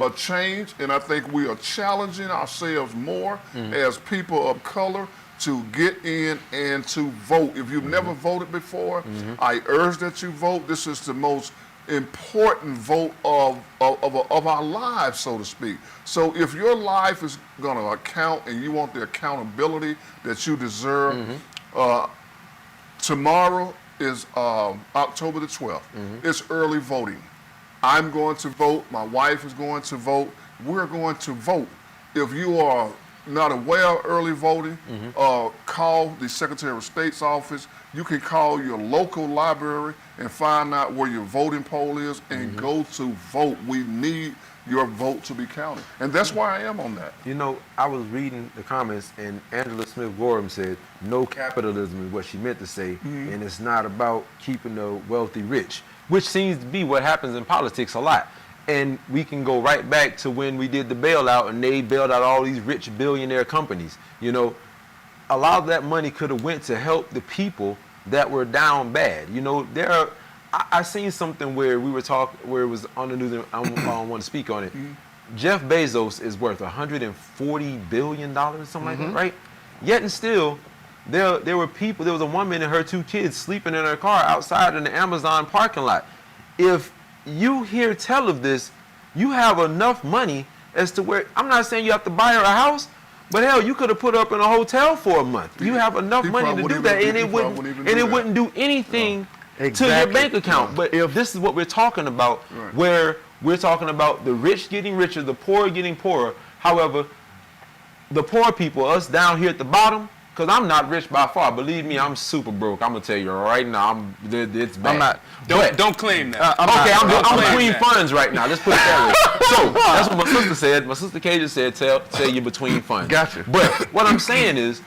a change, and I think we are challenging ourselves more as people of color to get in and to vote. If you've never voted before, I urge that you vote. This is the most important vote of our lives, so to speak. So if your life is going to account and you want the accountability that you deserve, tomorrow is October the 12th. It's early voting. I'm going to vote. My wife is going to vote. We're going to vote. If you are not aware of early voting, call the Secretary of State's office. You can call your local library and find out where your voting poll is and go to vote. We need your vote to be counted. And that's why I am on that. You know, I was reading the comments, and Angela Smith-Gorham said, no capitalism is what she meant to say, and it's not about keeping the wealthy rich, which seems to be what happens in politics a lot. And we can go right back to when we did the bailout, and they bailed out all these rich billionaire companies. You know, a lot of that money could have went to help the people that were down bad. You know, I seen something where we were where it was on the news, I don't want to speak on it. Jeff Bezos is worth $140 billion, something like that, right? Yet and still, there were people, there was a woman and her 2 kids sleeping in her car outside in the Amazon parking lot. If you hear tell of this, you have enough money as to where, I'm not saying you have to buy her a house, but hell, you could have put her up in a hotel for a month. You have enough money to do that, and it wouldn't do anything to your bank account. But if this is what we're talking about, where we're talking about the rich getting richer, the poor getting poorer. However, the poor people, us down here at the bottom, because I'm not rich by far. Believe me, I'm super broke. I'm gonna tell you right now, it's bad. I'm not. Don't claim that. I'm between funds right now. Let's put it that way. So that's what my sister said. My sister Kaja said, "Tell you between funds." Gotcha. But what I'm saying is,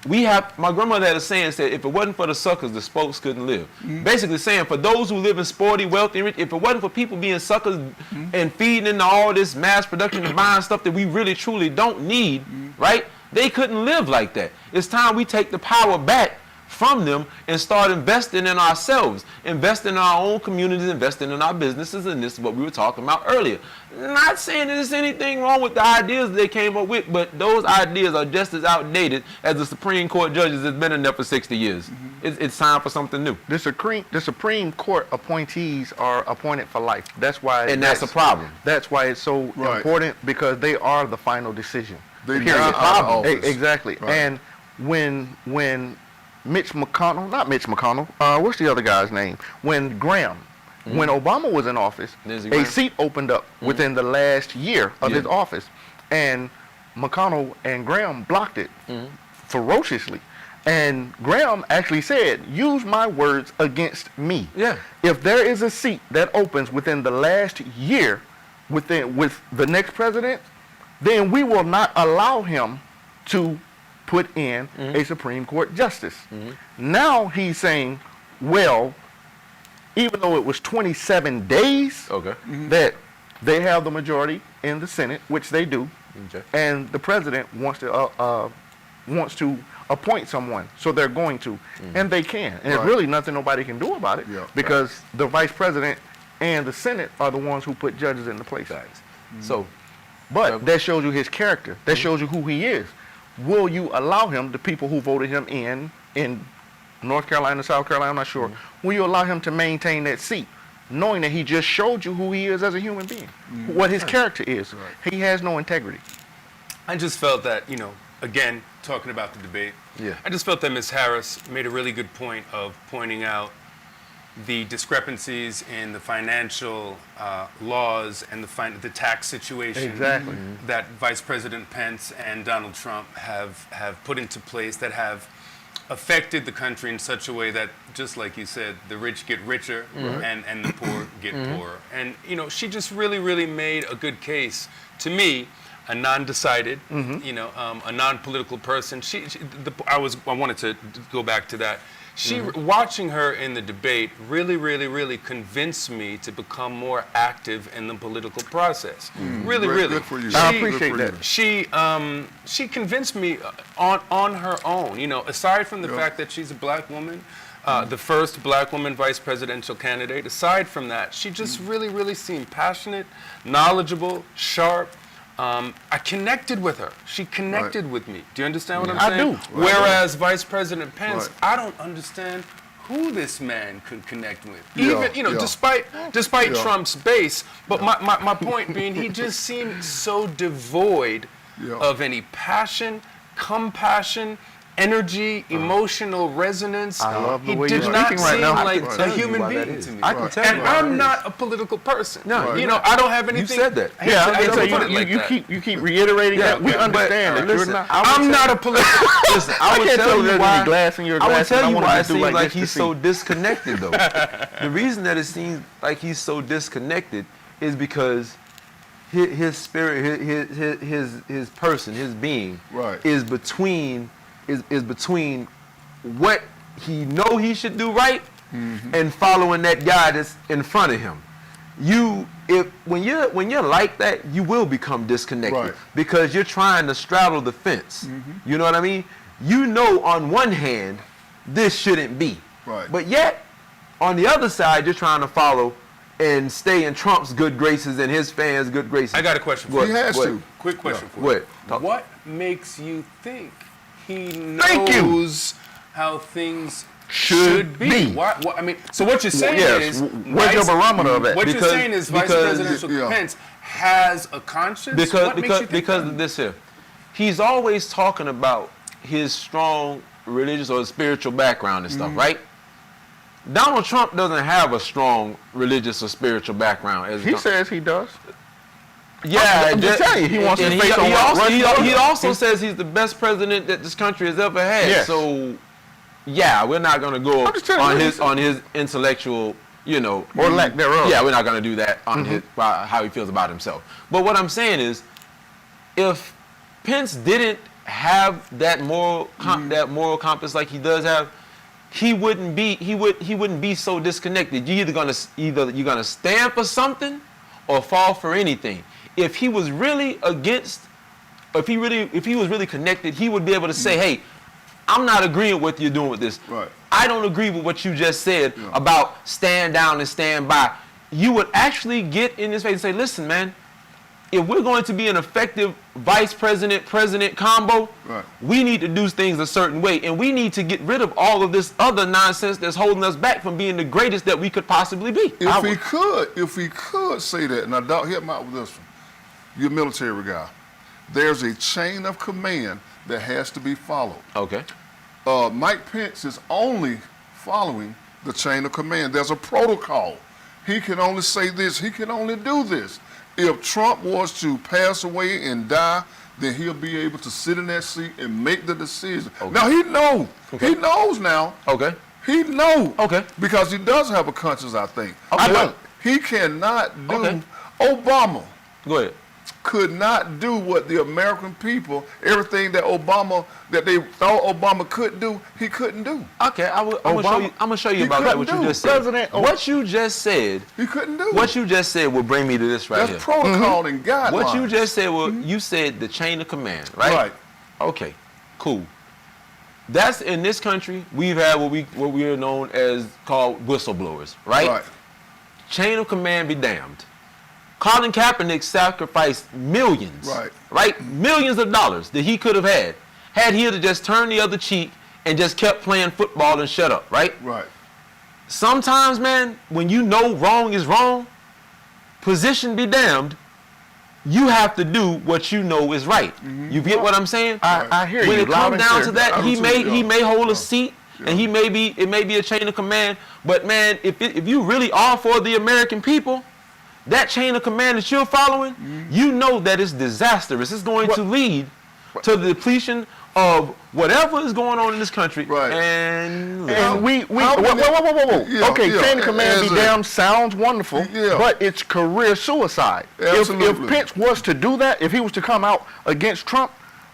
my grandmother had a saying, said, if it wasn't for the suckers, the spokes couldn't live. Basically saying, for those who live in sporty, wealthy, and rich, if it wasn't for people being suckers and feeding into all this mass production and buying stuff that we really truly don't need, right? They couldn't live like that. It's time we take the power back from them and start investing in ourselves, investing in our own communities, investing in our businesses, and this is what we were talking about earlier. Not saying there's anything wrong with the ideas they came up with, but those ideas are just as outdated as the Supreme Court judges that's been in there for 60 years. It's time for something new. The Supreme Court appointees are appointed for life. That's why. And that's a problem. That's why it's so important, because they are the final decision. They are exactly. Right. And when Mitch McConnell, not Mitch McConnell, what's the other guy's name? When Graham, when Obama was in office, a seat opened up within the last year of his office, and McConnell and Graham blocked it ferociously. And Graham actually said, use my words against me. Yeah. If there is a seat that opens within the last year with the next president, then we will not allow him to put in a Supreme Court justice. Now he's saying, well, even though it was 27 days that they have the majority in the Senate, which they do, and the president wants to appoint someone, so they're going to, and they can. And there's really nothing nobody can do about it, because the vice president and the Senate are the ones who put judges into place. So, but that shows you his character. That shows you who he is. will you allow him, the people who voted him in North Carolina, South Carolina, I'm not sure, will you allow him to maintain that seat, knowing that he just showed you who he is as a human being, what his character is? He has no integrity. I just felt that, you know, again, talking about the debate, I just felt that Ms. Harris made a really good point of pointing out the discrepancies in the financial laws and the tax situation that Vice President Pence and Donald Trump have put into place that have affected the country in such a way that, just like you said, the rich get richer and the poor get poorer. And, you know, she just really made a good case to me, a non-decided, you know, a non-political person. I wanted to go back to that. Watching her in the debate really convinced me to become more active in the political process. Really. Good for you. I appreciate that. She convinced me on her own. You know, aside from the fact that she's a black woman, the first black woman vice presidential candidate. Aside from that, she just really seemed passionate, knowledgeable, sharp. I connected with her. She connected with me. Do you understand what I'm saying? I do. Whereas Vice President Pence, I don't understand who this man could connect with. Even, you know, despite Trump's base. But my point being, he just seemed so devoid of any passion, compassion, energy, emotional resonance. I love the he way did you're not speaking right seem now. like a human being to me. I can tell you. And I'm not a political person. No, you know, I don't have anything. You said that. You keep reiterating that. We understand that. Listen, I'm not a political. Listen, I would tell you why. Glass in your I would glass, tell you why it do seems like this he's to so see. disconnected, though. The reason that it seems like he's so disconnected is because his spirit, his person, his being, is between what he know he should do right and following that guy that's in front of him. When you're like that, you will become disconnected because you're trying to straddle the fence. You know what I mean? You know, on one hand, this shouldn't be, but yet on the other side, you're trying to follow and stay in Trump's good graces and his fans' good graces. I got a question for you. He has to. Quick question for you. What makes you think he knows how things should be? Why, I mean, so what you're saying is, where's your barometer of it? What you're saying is, Vice Presidential Pence has a conscience. Because of this here, he's always talking about his strong religious or spiritual background and stuff, right? Donald Trump doesn't have a strong religious or spiritual background. He says he does. Yeah, I'm just telling you, he wants to face he also says he's the best president that this country has ever had. Yes. So, yeah, we're not going to go on his intellectual, you know, or lack thereof. Yeah, we're not going to do that on his how he feels about himself. But what I'm saying is, if Pence didn't have that moral compass like he does have, he wouldn't be so disconnected. You're either you're gonna stand for something or fall for anything. If he was really against, if he was really connected, he would be able to say, "Hey, I'm not agreeing with what you're doing with this. I don't agree with what you just said about stand down and stand by." You would actually get in his face and say, "Listen, man, if we're going to be an effective vice president combo, we need to do things a certain way, and we need to get rid of all of this other nonsense that's holding us back from being the greatest that we could possibly be." If he could say that, now Doc, help me out with this one. You're a military guy. There's a chain of command that has to be followed. Okay. Mike Pence is only following the chain of command. There's a protocol. He can only say this. He can only do this. If Trump was to pass away and die, then he'll be able to sit in that seat and make the decision. Now, he knows. He knows now. He knows. Because he does have a conscience, I think. But he cannot do. Obama. Go ahead. Could not do what the American people, everything that they thought Obama could do, he couldn't do. Okay, I'm gonna show you about that. What you just said. What you just said. He couldn't do. What you just said will bring me to this right here. That's protocol and guidelines. What you just said, you said the chain of command, right? Right. Okay, cool. That's in this country. We've had what we are known as called whistleblowers, right? Right. Chain of command be damned. Colin Kaepernick sacrificed millions, right? Millions of dollars that he could have had, had he to just turn the other cheek and just kept playing football and shut up, right? Right. Sometimes, man, when you know wrong is wrong, position be damned, you have to do what you know is right. You get what I'm saying? I hear when you. When it comes down to that, he may hold a seat, and it may be a chain of command. But man, if you really are for the American people, that chain of command that you're following, you know that it's disastrous. It's going to lead to the depletion of whatever is going on in this country. Right. And whoa. Okay, chain of command be damn sounds wonderful, but it's career suicide. If Pence was to do that, if he was to come out against Trump,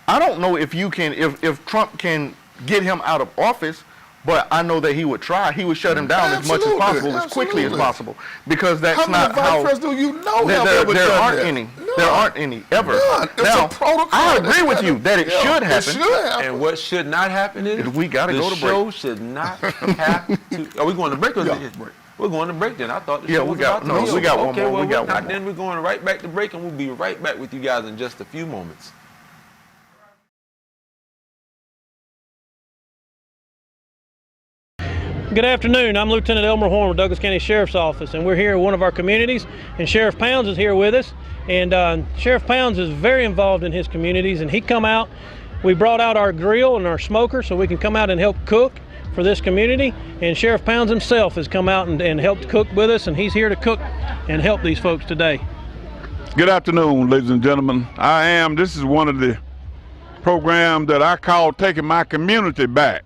I don't know if if Trump can get him out of office, but I know that he would try. He would shut him down as much as possible, as quickly as possible, because that's not how. How many vice presidents do you know have ever there done aren't that? any. There aren't any ever. None. It's Now, a protocol. I agree with you that it should happen. It should happen. And what should not happen is we gotta go to break. The show should not have to. Are we going to break? We're going to break then. I thought the show was about to be over. We got one okay, more. well, We got not one more. then. We're going right back to break, and we'll be right back with you guys in just a few moments. Good afternoon. I'm Lieutenant Elmer Horn with Douglas County Sheriff's Office, and we're here at one of our communities, and Sheriff Pounds is here with us. And Sheriff Pounds is very involved in his communities, and he come out. We brought out our grill and our smoker so we can come out and help cook for this community. And Sheriff Pounds himself has come out and helped cook with us, and he's here to cook and help these folks today. Good afternoon, ladies and gentlemen. This is one of the programs that I call Taking My Community Back.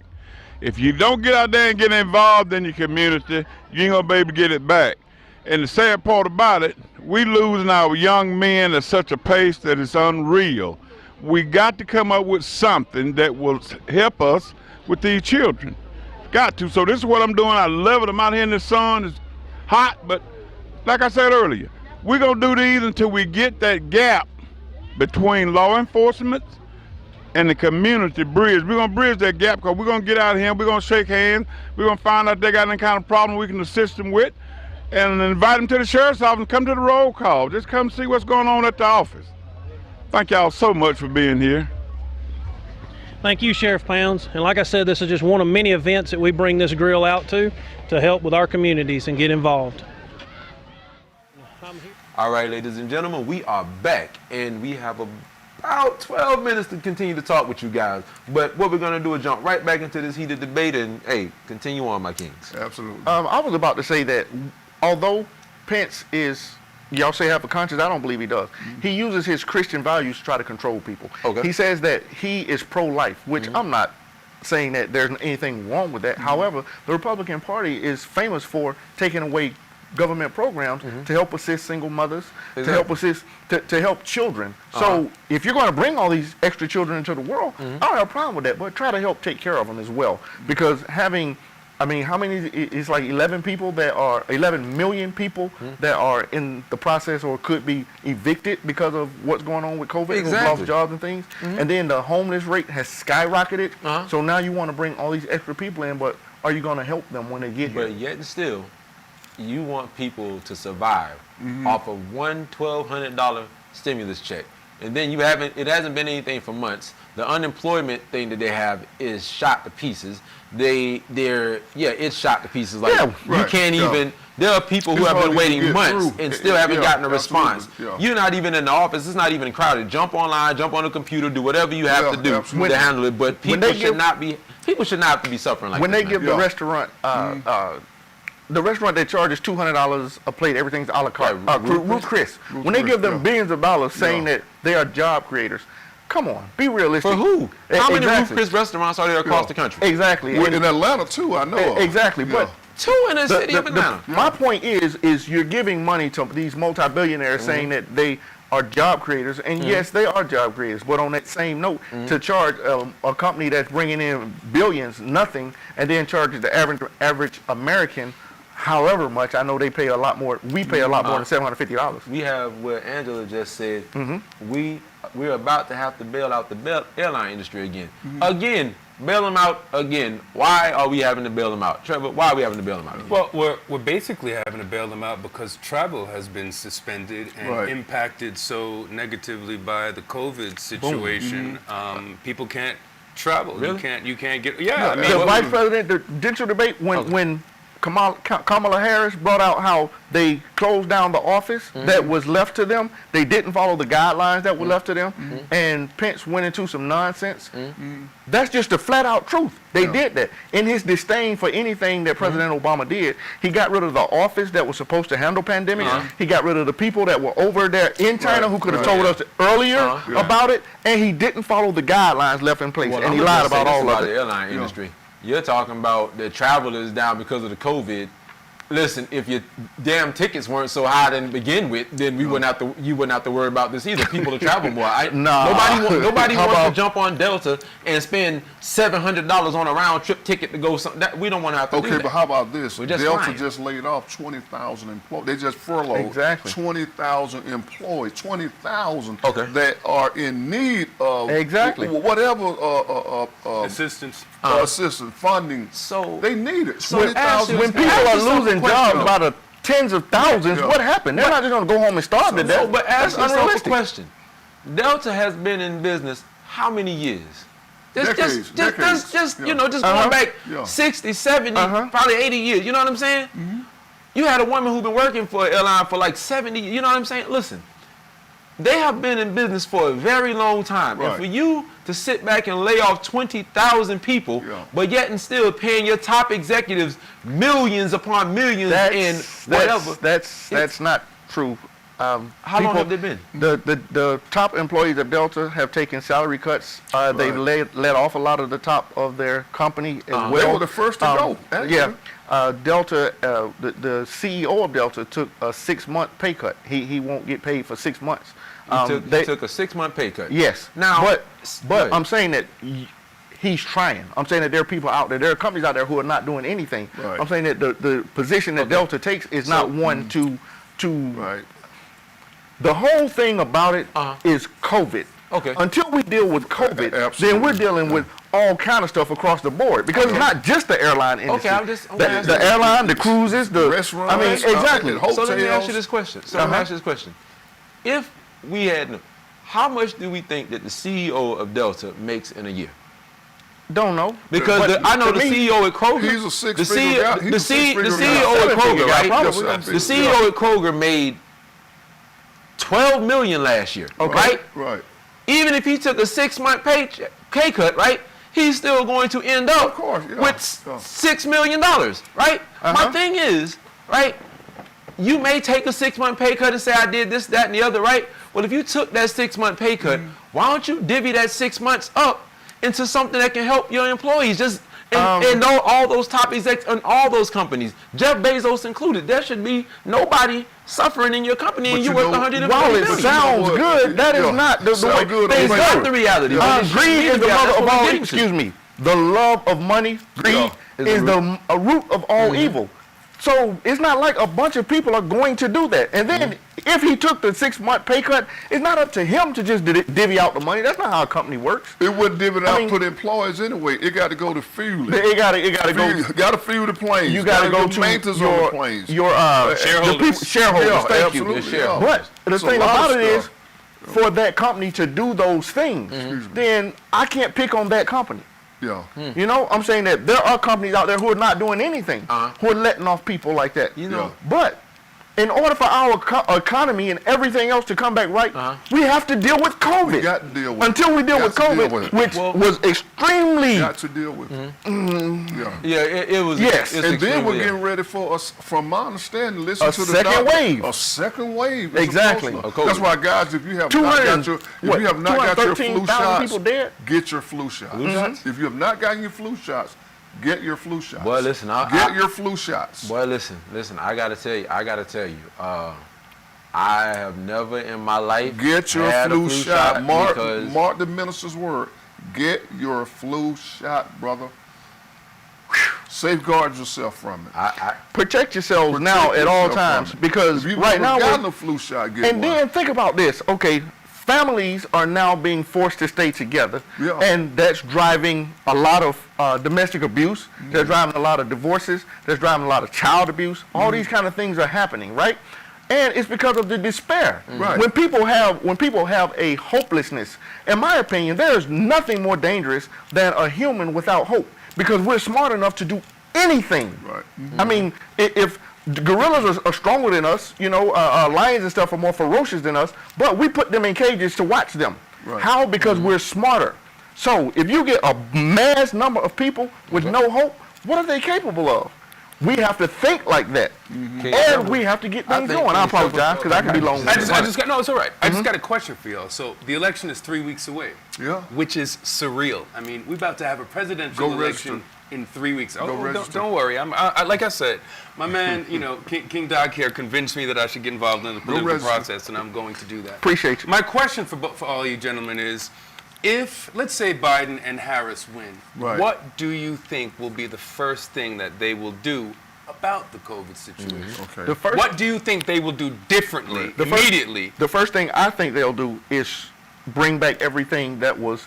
If you don't get out there and get involved in your community, you ain't gonna be able to get it back. And the sad part about it, we losing our young men at such a pace that it's unreal. We got to come up with something that will help us with these children. Got to. So this is what I'm doing. I love it. I'm out here in the sun. It's hot, but like I said earlier, we're gonna do these until we get that gap between law enforcement and the community bridge. We're gonna bridge that gap because we're gonna get out of here, we're gonna shake hands, we're gonna find out if they got any kind of problem we can assist them with, and invite them to the sheriff's office and come to the roll call. Just come see what's going on at the office. Thank y'all so much for being here. Thank you, Sheriff Pounds. And like I said, this is just one of many events that we bring this grill out to help with our communities and get involved. All right, ladies and gentlemen, we are back, and we have about 12 minutes to continue to talk with you guys. But what we're going to do is jump right back into this heated debate and, hey, continue on, my kings. Absolutely. I was about to say that although Pence is, y'all say have a conscience, I don't believe he does. He uses his Christian values to try to control people. Okay. He says that he is pro-life, which I'm not saying that there's anything wrong with that. However, the Republican Party is famous for taking away government programs to help assist single mothers, to help assist, to help children. So if you're going to bring all these extra children into the world, I don't have a problem with that, but try to help take care of them as well. Because having, I mean, how many, it's like 11 million people that are in the process or could be evicted because of what's going on with COVID, who've lost jobs and things. And then the homeless rate has skyrocketed. So now you want to bring all these extra people in, but are you going to help them when they get here? But yet and still, you want people to survive off of one $1,200 stimulus check. And then it hasn't been anything for months. The unemployment thing that they have is shot to pieces. It's shot to pieces. Like you can't even, there are people who have been waiting months and still haven't gotten a response. You're not even in the office, it's not even crowded. Jump online, jump on the computer, do whatever you have to do to handle it. But people should not have to be suffering like when this. When they give the restaurant, the restaurant that charges $200 a plate, everything's a la carte. Ruth Chris. When they give them billions of dollars saying that they are job creators, come on, be realistic. For who? How many Ruth Chris restaurants are there across the country? Exactly. In Atlanta too, I know. Exactly, but two in the city of Atlanta. My point is you're giving money to these multi-billionaires saying that they are job creators, and yes, they are job creators, but on that same note, to charge a company that's bringing in billions, nothing, and then charges the average American however much. I know they pay a lot more. We pay a lot more than $750. We have what Angela just said. We're about to have to bail out the airline industry again. Again, bail them out again. Why are we having to bail them out? Trevor, why are we having to bail them out again? Well, we're basically having to bail them out because travel has been suspended and impacted so negatively by the COVID situation. People can't travel. Really? You can't get. Yeah, I mean, the vice presidential debate when Kamala Harris brought out how they closed down the office that was left to them. They didn't follow the guidelines that were left to them, and Pence went into some nonsense. That's just the flat out truth. They did that. In his disdain for anything that President Obama did, he got rid of the office that was supposed to handle pandemics. He got rid of the people that were over there in China who could have told us earlier about it, and he didn't follow the guidelines left in place, and he lied about all of it. The airline industry. You're talking about the travel is down because of the COVID. Listen, if your damn tickets weren't so high to begin with, then you wouldn't have to worry about this either. People to travel more. Nobody wants to jump on Delta and spend $700 on a round trip ticket to go. We don't want to have to do that. Okay, but how about this? Delta flying. just laid off 20,000 employees. They just furloughed 20,000 employees, 20,000 that are in need of whatever assistance. Assistance funding. So they need it. So when people are losing jobs by the tens of thousands, what happened? They're not just going to go home and starve to death. But ask yourself a question. Delta has been in business how many years? Decades. Just going back 60, 70, probably 80 years. You know what I'm saying? You had a woman who's been working for an airline for like 70 years. You know what I'm saying? Listen. They have been in business for a very long time. And for you to sit back and lay off 20,000 people, but yet and still paying your top executives millions upon millions in whatever. That's not true. How long have they been? The top employees of Delta have taken salary cuts. They've let off a lot of the top of their company as well. They were the first to go. Delta, the CEO of Delta took a 6-month pay cut. He won't get paid for 6 months. He took a 6-month pay cut. Yes. Now, but I'm saying that he's trying. I'm saying that there are people out there, there are companies out there who are not doing anything. I'm saying that the position that Delta takes is not one to. The whole thing about it is COVID. Until we deal with COVID, then we're dealing with all kind of stuff across the board, because it's not just the airline industry. The airline, the cruises, the restaurants. I mean, exactly. So let me ask you this question. If we had, how much do we think that the CEO of Delta makes in a year? Don't know. Because I know the CEO at Kroger. He's a six-figure guy. The CEO at Kroger, right? The CEO at Kroger made $12 million last year, right? Right. Even if he took a 6-month pay cut, right? He's still going to end up with $6 million, right? My thing is, right? You may take a 6-month pay cut and say, I did this, that, and the other, right? Well, if you took that 6-month pay cut, why don't you divvy that 6 months up into something that can help your employees? And all those top execs and all those companies, Jeff Bezos included, there should be nobody suffering in your company, and you work 150 While it sounds good, that is not the way things go. That's the reality. Greed is the mother of all evil. Excuse me. The love of money, greed, is the root of all evil. So it's not like a bunch of people are going to do that. And then if he took the 6-month pay cut, it's not up to him to just divvy out the money. That's not how a company works. It wouldn't divvy it out to the employees anyway. It got to go to fuel. It got to go. Got to fuel the planes. You got to go to maintenance on the planes. Your shareholders. Thank you. But the thing about it is, for that company to do those things, then I can't pick on that company. You know, I'm saying that there are companies out there who are not doing anything, who are letting off people like that. You know, but in order for our economy and everything else to come back right, we have to deal with COVID. We got to deal with until we deal with COVID, which was extremely. Got to deal with. It was. Yes, and then we're getting ready for us. From my understanding, listen to the second wave. A second wave. Exactly. That's why, guys, if you have not got your flu shots, get your flu shots. If you have not gotten your flu shots, get your flu shots. Boy, listen, get your flu shots. Boy, listen. I gotta tell you. I have never in my life get your had flu a flu shot. Mark the minister's word. Get your flu shot, brother. Safeguard yourself from it. Protect yourselves now at all times, because right now we've gotten a flu shot. Then think about this. Okay. Families are now being forced to stay together, and that's driving a lot of domestic abuse. That's driving a lot of divorces. That's driving a lot of child abuse. All these kind of things are happening, right? And it's because of the despair. Right. When people have a hopelessness, in my opinion, there is nothing more dangerous than a human without hope, because we're smart enough to do anything. Right. I mean, if gorillas are stronger than us, lions and stuff are more ferocious than us, but we put them in cages to watch them. Right. How? Because we're smarter. So if you get a mass number of people with no hope, what are they capable of? We have to think like that, and we have to get things going. I apologize because I can be long. I just got, no, it's all right. I just got a question for y'all. So the election is 3 weeks away. Yeah. Which is surreal. I mean, we're about to have a presidential Go election register. in 3 weeks. Go register. Don't worry. Like I said, my man, King Doc here convinced me that I should get involved in the political register. process, and I'm going to do that. Appreciate you. My question for all you gentlemen is, if, let's say, Biden and Harris win, Right. what do you think will be the first thing that they will do about the COVID situation? Okay. What do you think they will do differently immediately? The first thing I think they'll do is bring back everything that was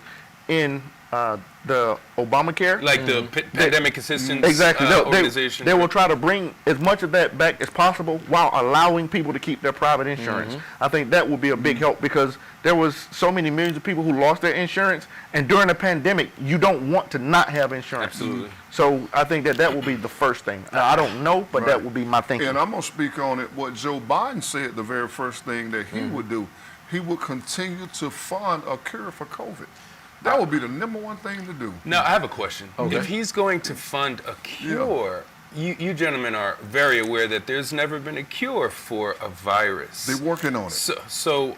in the Obamacare. Like the pandemic assistance exactly. organization. They will try to bring as much of that back as possible while allowing people to keep their private insurance. I think that will be a big help, because there was so many millions of people who lost their insurance, and during the pandemic, you don't want to not have insurance. Absolutely. So I think that will be the first thing. Now, I don't know, but that would be my thinking. And I'm going to speak on it, what Joe Biden said, the very first thing that he would do. He would continue to fund a cure for COVID. That would be the #1 thing to do. Now, I have a question. Okay. If he's going to fund a cure, you gentlemen are very aware that there's never been a cure for a virus. They're working on it. So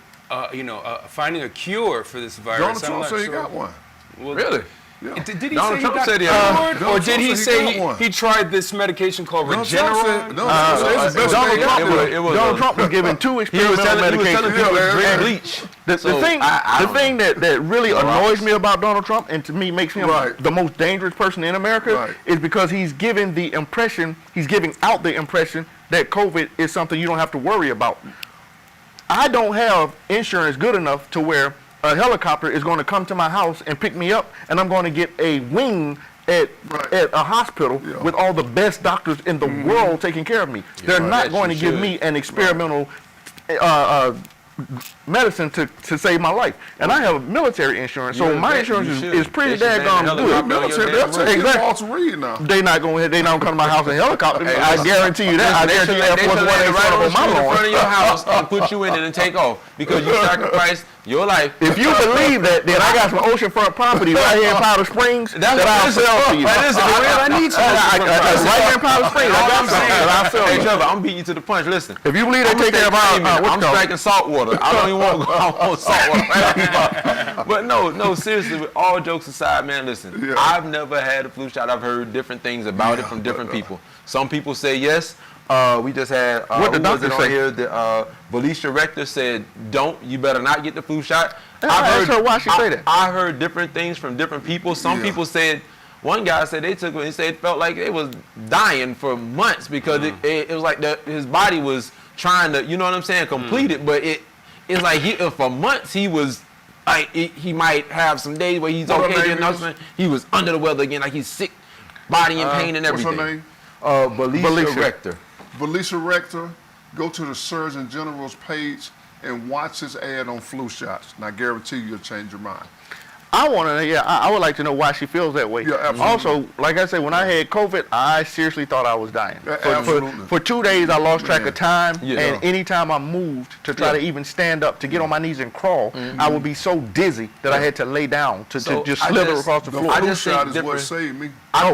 finding a cure for this virus, Donald Trump said he got one. Well, Really? Yeah. Did he Donald say Trump he got said he cured, had one. or did he say one. he tried this medication called Donald Trump Regeneron? said- Donald Trump said it's the best thing ever. Donald Trump was given 2 experimental medications. people to drink And bleach. The thing that really annoys me about Donald Trump, and to me makes him the most dangerous person in America, is because he's giving out the impression that COVID is something you don't have to worry about. I don't have insurance good enough to where a helicopter is going to come to my house and pick me up, and I'm going to get a wing at a hospital with all the best doctors in the world taking care of me. They're not going to give me an experimental medicine to save my life. And I have military insurance, so my insurance is pretty daggone good. They'll take you to Walter Reed now. They not going to come to my house in a helicopter. I guarantee you that. I guarantee you Air Force One ain't right up on my in lawn. front of your house and put you in it and take off because you sacrificed your life. If you believe that, then I got some oceanfront property right here in Powder Springs that I'll sell to you. That is real. I need some. Right here in Powder Springs, I got some that I'll sell Hey you. Trevor, I'm beating you to the punch. Listen. If you believe they take care of I'm striking salt water. I don't even want to go on salt water. But no, seriously, with all jokes aside, man, listen. I've never had a flu shot. I've heard different things about it from different people. Some people say yes. We just had what the doctor say here? Felicia Rector said, "Don't. You better not get the flu shot." I asked her why she say that. I heard different things from different people. Some people said. One guy said they took it. He said it felt like it was dying for months because it was like his body was trying to, you know what I'm saying, complete it. But it's like for months he was like he might have some days where he's okay. Then he was under the weather again, like he's sick, body in pain and everything. What's her name? Felicia Rector. Felicia Rector, go to the Surgeon General's page and watch his ad on flu shots. And I guarantee you'll change your mind. I would like to know why she feels that way. Yeah, absolutely. Also, like I said, when I had COVID, I seriously thought I was dying. Absolutely. For 2 days, I lost track of time, and anytime I moved to try to even stand up, to get on my knees and crawl, I would be so dizzy that I had to lay down to just slither across the floor. The flu shot is what saved me. I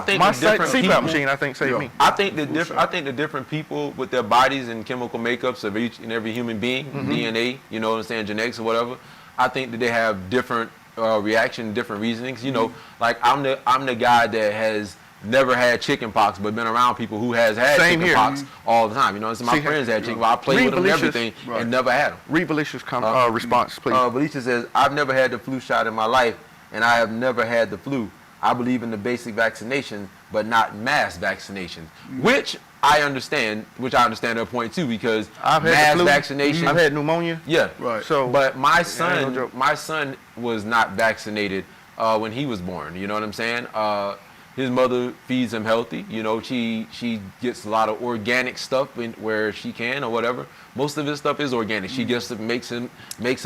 think my the different CPAP machine, I think, saved me. I think the different people with their bodies and chemical makeups of each and every human being, DNA, you know what I'm saying, genetics or whatever. I think that they have different reaction, different reasonings. You know, like I'm the guy that has never had chicken pox, but been around people who has had chicken pox all the time. You know, so my friends had chicken pox. I played with them and everything and never had them. Read Felicia's response, please. Felicia says, I've never had the flu shot in my life, and I have never had the flu. I believe in the basic vaccination, but not mass vaccination, which I understand their point too, because mass vaccination. I've had pneumonia. Yeah. Right. So, but my son was not vaccinated when he was born. You know what I'm saying? His mother feeds him healthy. You know, she gets a lot of organic stuff where she can or whatever. Most of his stuff is organic. She gets to make some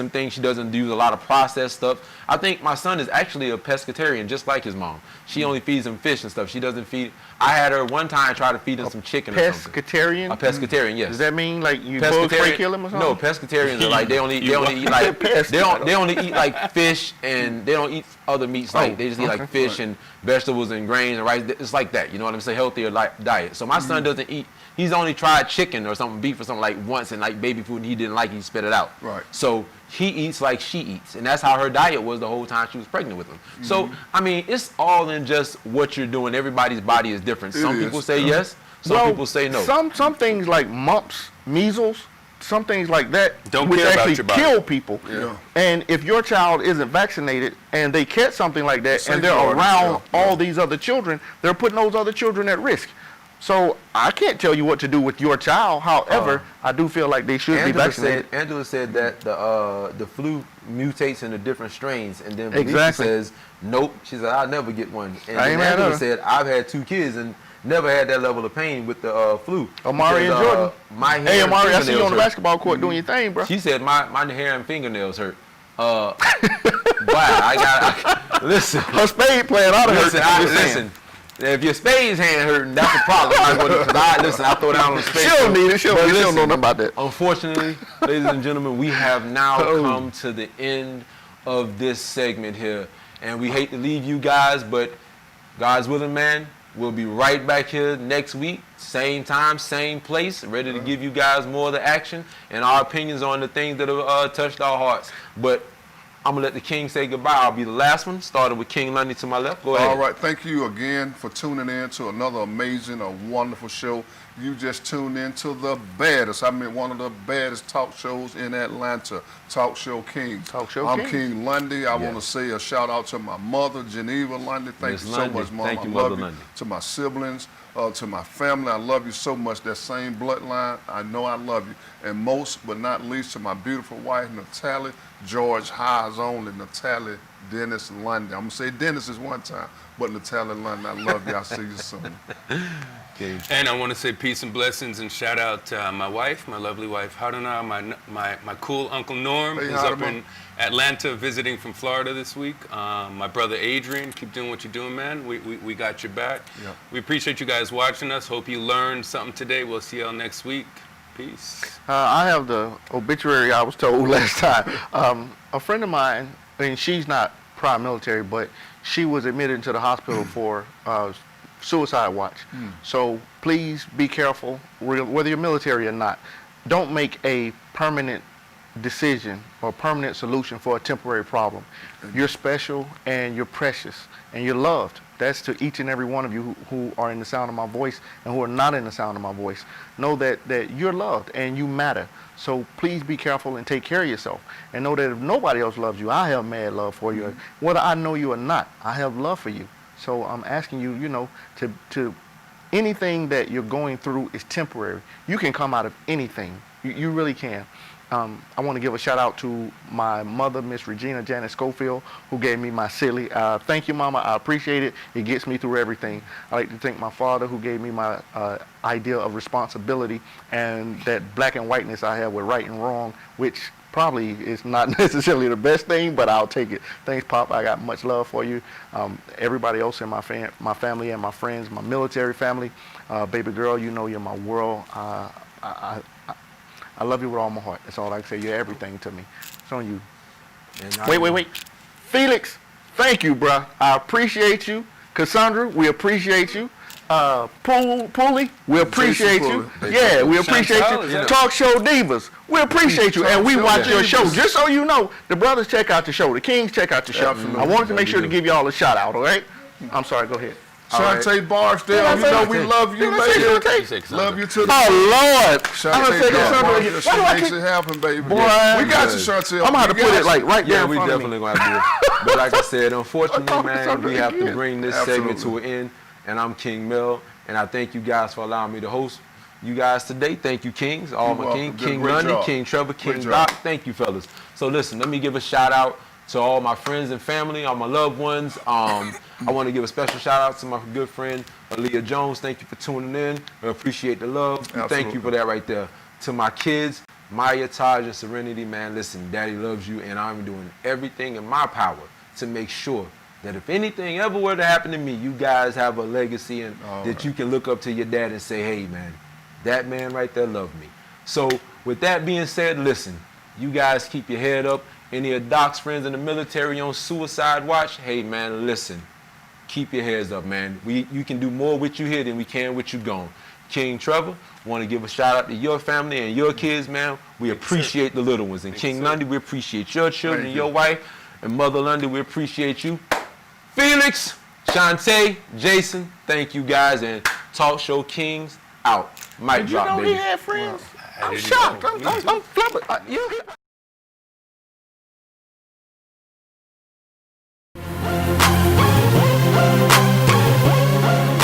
things. She doesn't do a lot of processed stuff. I think my son is actually a pescatarian, just like his mom. She only feeds him fish and stuff. She doesn't feed. I had her one time try to feed him some chicken or something. Pescatarian? A pescatarian, yes. Does that mean like you bug spray kill him or something? No, pescatarians are like they only eat like they only eat like fish, and they don't eat other meats. Like they just eat like fish and vegetables and grains and rice. It's like that. You know what I'm saying? Healthier diet. So my son doesn't eat. He's only tried chicken or something, beef or something like once, and like baby food, and he didn't like it. He spit it out. Right. So he eats like she eats, and that's how her diet was the whole time she was pregnant with him. So I mean, it's all in just what you're doing. Everybody's body is different. Some people say yes. Some people say no. Some things like mumps, measles, some things like that, which care about actually your body. kill people. Yeah. And if your child isn't vaccinated and they catch something like that, and they're around all these other children, they're putting those other children at risk. So I can't tell you what to do with your child. However, I do feel like they should be vaccinated. Angela said that the flu mutates into different strains, and then Felicia Exactly. says nope. She said I'll never get one. And I then ain't mad at Angela her. said I've had 2 kids and never had that level of pain with the flu. Amari Because, and Jordan. My hair Hey, and Amari, I see you on the fingernails hurt. basketball court doing your thing, bro. She said my hair and fingernails hurt. Wow, I listen. Her spade playing out of her. Listen. If your spade's hand hurting, that's a problem. I throw down on the spade. She don't need it. She don't know nothing about that. Unfortunately, ladies and gentlemen, we have now come to the end of this segment here. And we hate to leave you guys, but God's willing, man, we'll be right back here next week. Same time, same place, ready to give you guys more of the action and our opinions on the things that have touched our hearts. But I'm going to let the King say goodbye. I'll be the last one, starting with King Lundy to my left. Go ahead. All right. Thank you again for tuning in to another amazing, wonderful show. You just tuned in to the baddest, one of the baddest talk shows in Atlanta, Talk Show King. I'm King Lundy. I want to say a shout out to my mother, Geneva Lundy. Thank you so much, Mom. Thank you, I Mother love you. Lundy. To my siblings, to my family, I love you so much. That same bloodline, I know I love you. And most but not least to my beautiful wife, Natalie George High's only, Natalie Dennis Lundy. I'm going to say Dennis is one time, but Natalie Lundy, I love you. I'll see you soon. Okay. And I want to say peace and blessings and shout out to my wife, my lovely wife, Haruna, my cool Uncle Norm, who's up in Atlanta visiting from Florida this week. My brother Adrian, keep doing what you're doing, man. We got your back. Yep. We appreciate you guys watching us. Hope you learned something today. We'll see y'all next week. Peace. I have the obituary I was told last time. A friend of mine, and she's not prior military, but she was admitted into the hospital for suicide watch. So please be careful, whether you're military or not. Don't make a permanent decision or permanent solution for a temporary problem. You're special and you're precious and you're loved. That's to each and every one of you who are in the sound of my voice and who are not in the sound of my voice. Know that you're loved and you matter. So please be careful and take care of yourself. And know that if nobody else loves you, I have mad love for you. Whether I know you or not, I have love for you. So I'm asking you, to anything that you're going through is temporary. You can come out of anything. You really can. I want to give a shout out to my mother, Miss Regina Janet Schofield, who gave me my silly. Thank you, Mama. I appreciate it. It gets me through everything. I like to thank my father, who gave me my idea of responsibility and that black and whiteness I have with right and wrong, which probably is not necessarily the best thing, but I'll take it. Thanks, Pop. I got much love for you. Everybody else in my family and my friends, my military family. Baby girl, you know you're my world. I love you with all my heart. That's all I can say. You're everything to me. It's on you. Wait. Felix, thank you, bruh. I appreciate you. Cassandra, we appreciate you. Pulley, we appreciate you. Yeah, we appreciate you. Talk Show Divas, we appreciate you. And we watch your show. Just so you know, the brothers check out the show. The Kings check out the show. I wanted to make sure to give y'all a shout out, all right? I'm sorry, go ahead. Shantae Barksdale, you know we love you, lady. Love you to the Lord. Shantae Barksdale, she makes it happen, baby. Boy, we got you, Shantae. I'm going to have to put it like right there in we front of definitely me. going to have to do it. But like I said, unfortunately, man, we have to bring this segment to an end. And I'm King Mel, and I thank you guys for allowing me to host you guys today. Thank you, Kings, all my Kings, King Lundy, King Trevor, King Doc. Thank you, fellas. So listen, let me give a shout out To all my friends and family, all my loved ones, I want to give a special shout out to my good friend Aaliyah Jones. Thank you for tuning in. I appreciate the love. Thank you for that right there. To my kids, Maya, Taj, and Serenity, man, listen, Daddy loves you, and I'm doing everything in my power to make sure that if anything ever were to happen to me, you guys have a legacy and that you can look up to your dad and say, hey, man, that man right there loved me. So with that being said, listen, you guys keep your head up. Any of Doc's friends in the military on suicide watch, hey, man, listen, keep your heads up, man. You can do more with you here than we can with you gone. King Trevor, want to give a shout out to your family and your kids, man. We appreciate the little ones. And King Lundy, we appreciate your children and your wife. And Mother Lundy, we appreciate you. Felix, Shantae, Jason, thank you guys. And Talk Show Kings out. Mic drop, baby. Did you know he had friends? I'm shocked. I'm flabbergasted.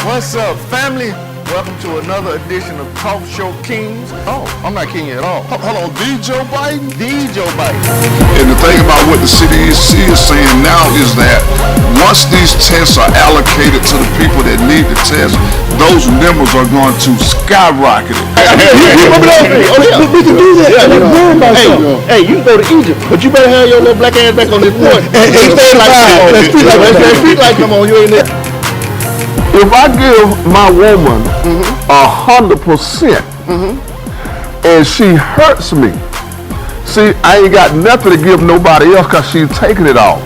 What's up, family? Welcome to another edition of Talk Show Kings. Oh, I'm not king at all. Hold on, the Joe Biden? The Joe Biden. And the thing about what the CDC is saying now is that once these tests are allocated to the people that need the test, those numbers are going to skyrocket it. We can do that. Hey, you can go to Egypt, but you better have your little black ass back on this porch. And stay like that. That street light come on, you ain't there. If I give my woman 100% and she hurts me, see, I ain't got nothing to give nobody else because she's taking it all.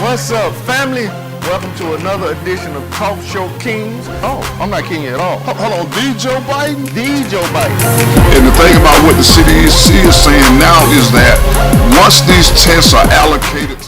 What's up, family? Welcome to another edition of Talk Show Kings. Oh, I'm not king at all. Hold on, the Joe Biden? The Joe Biden. And the thing about what the CDC is saying now is that once these tests are allocated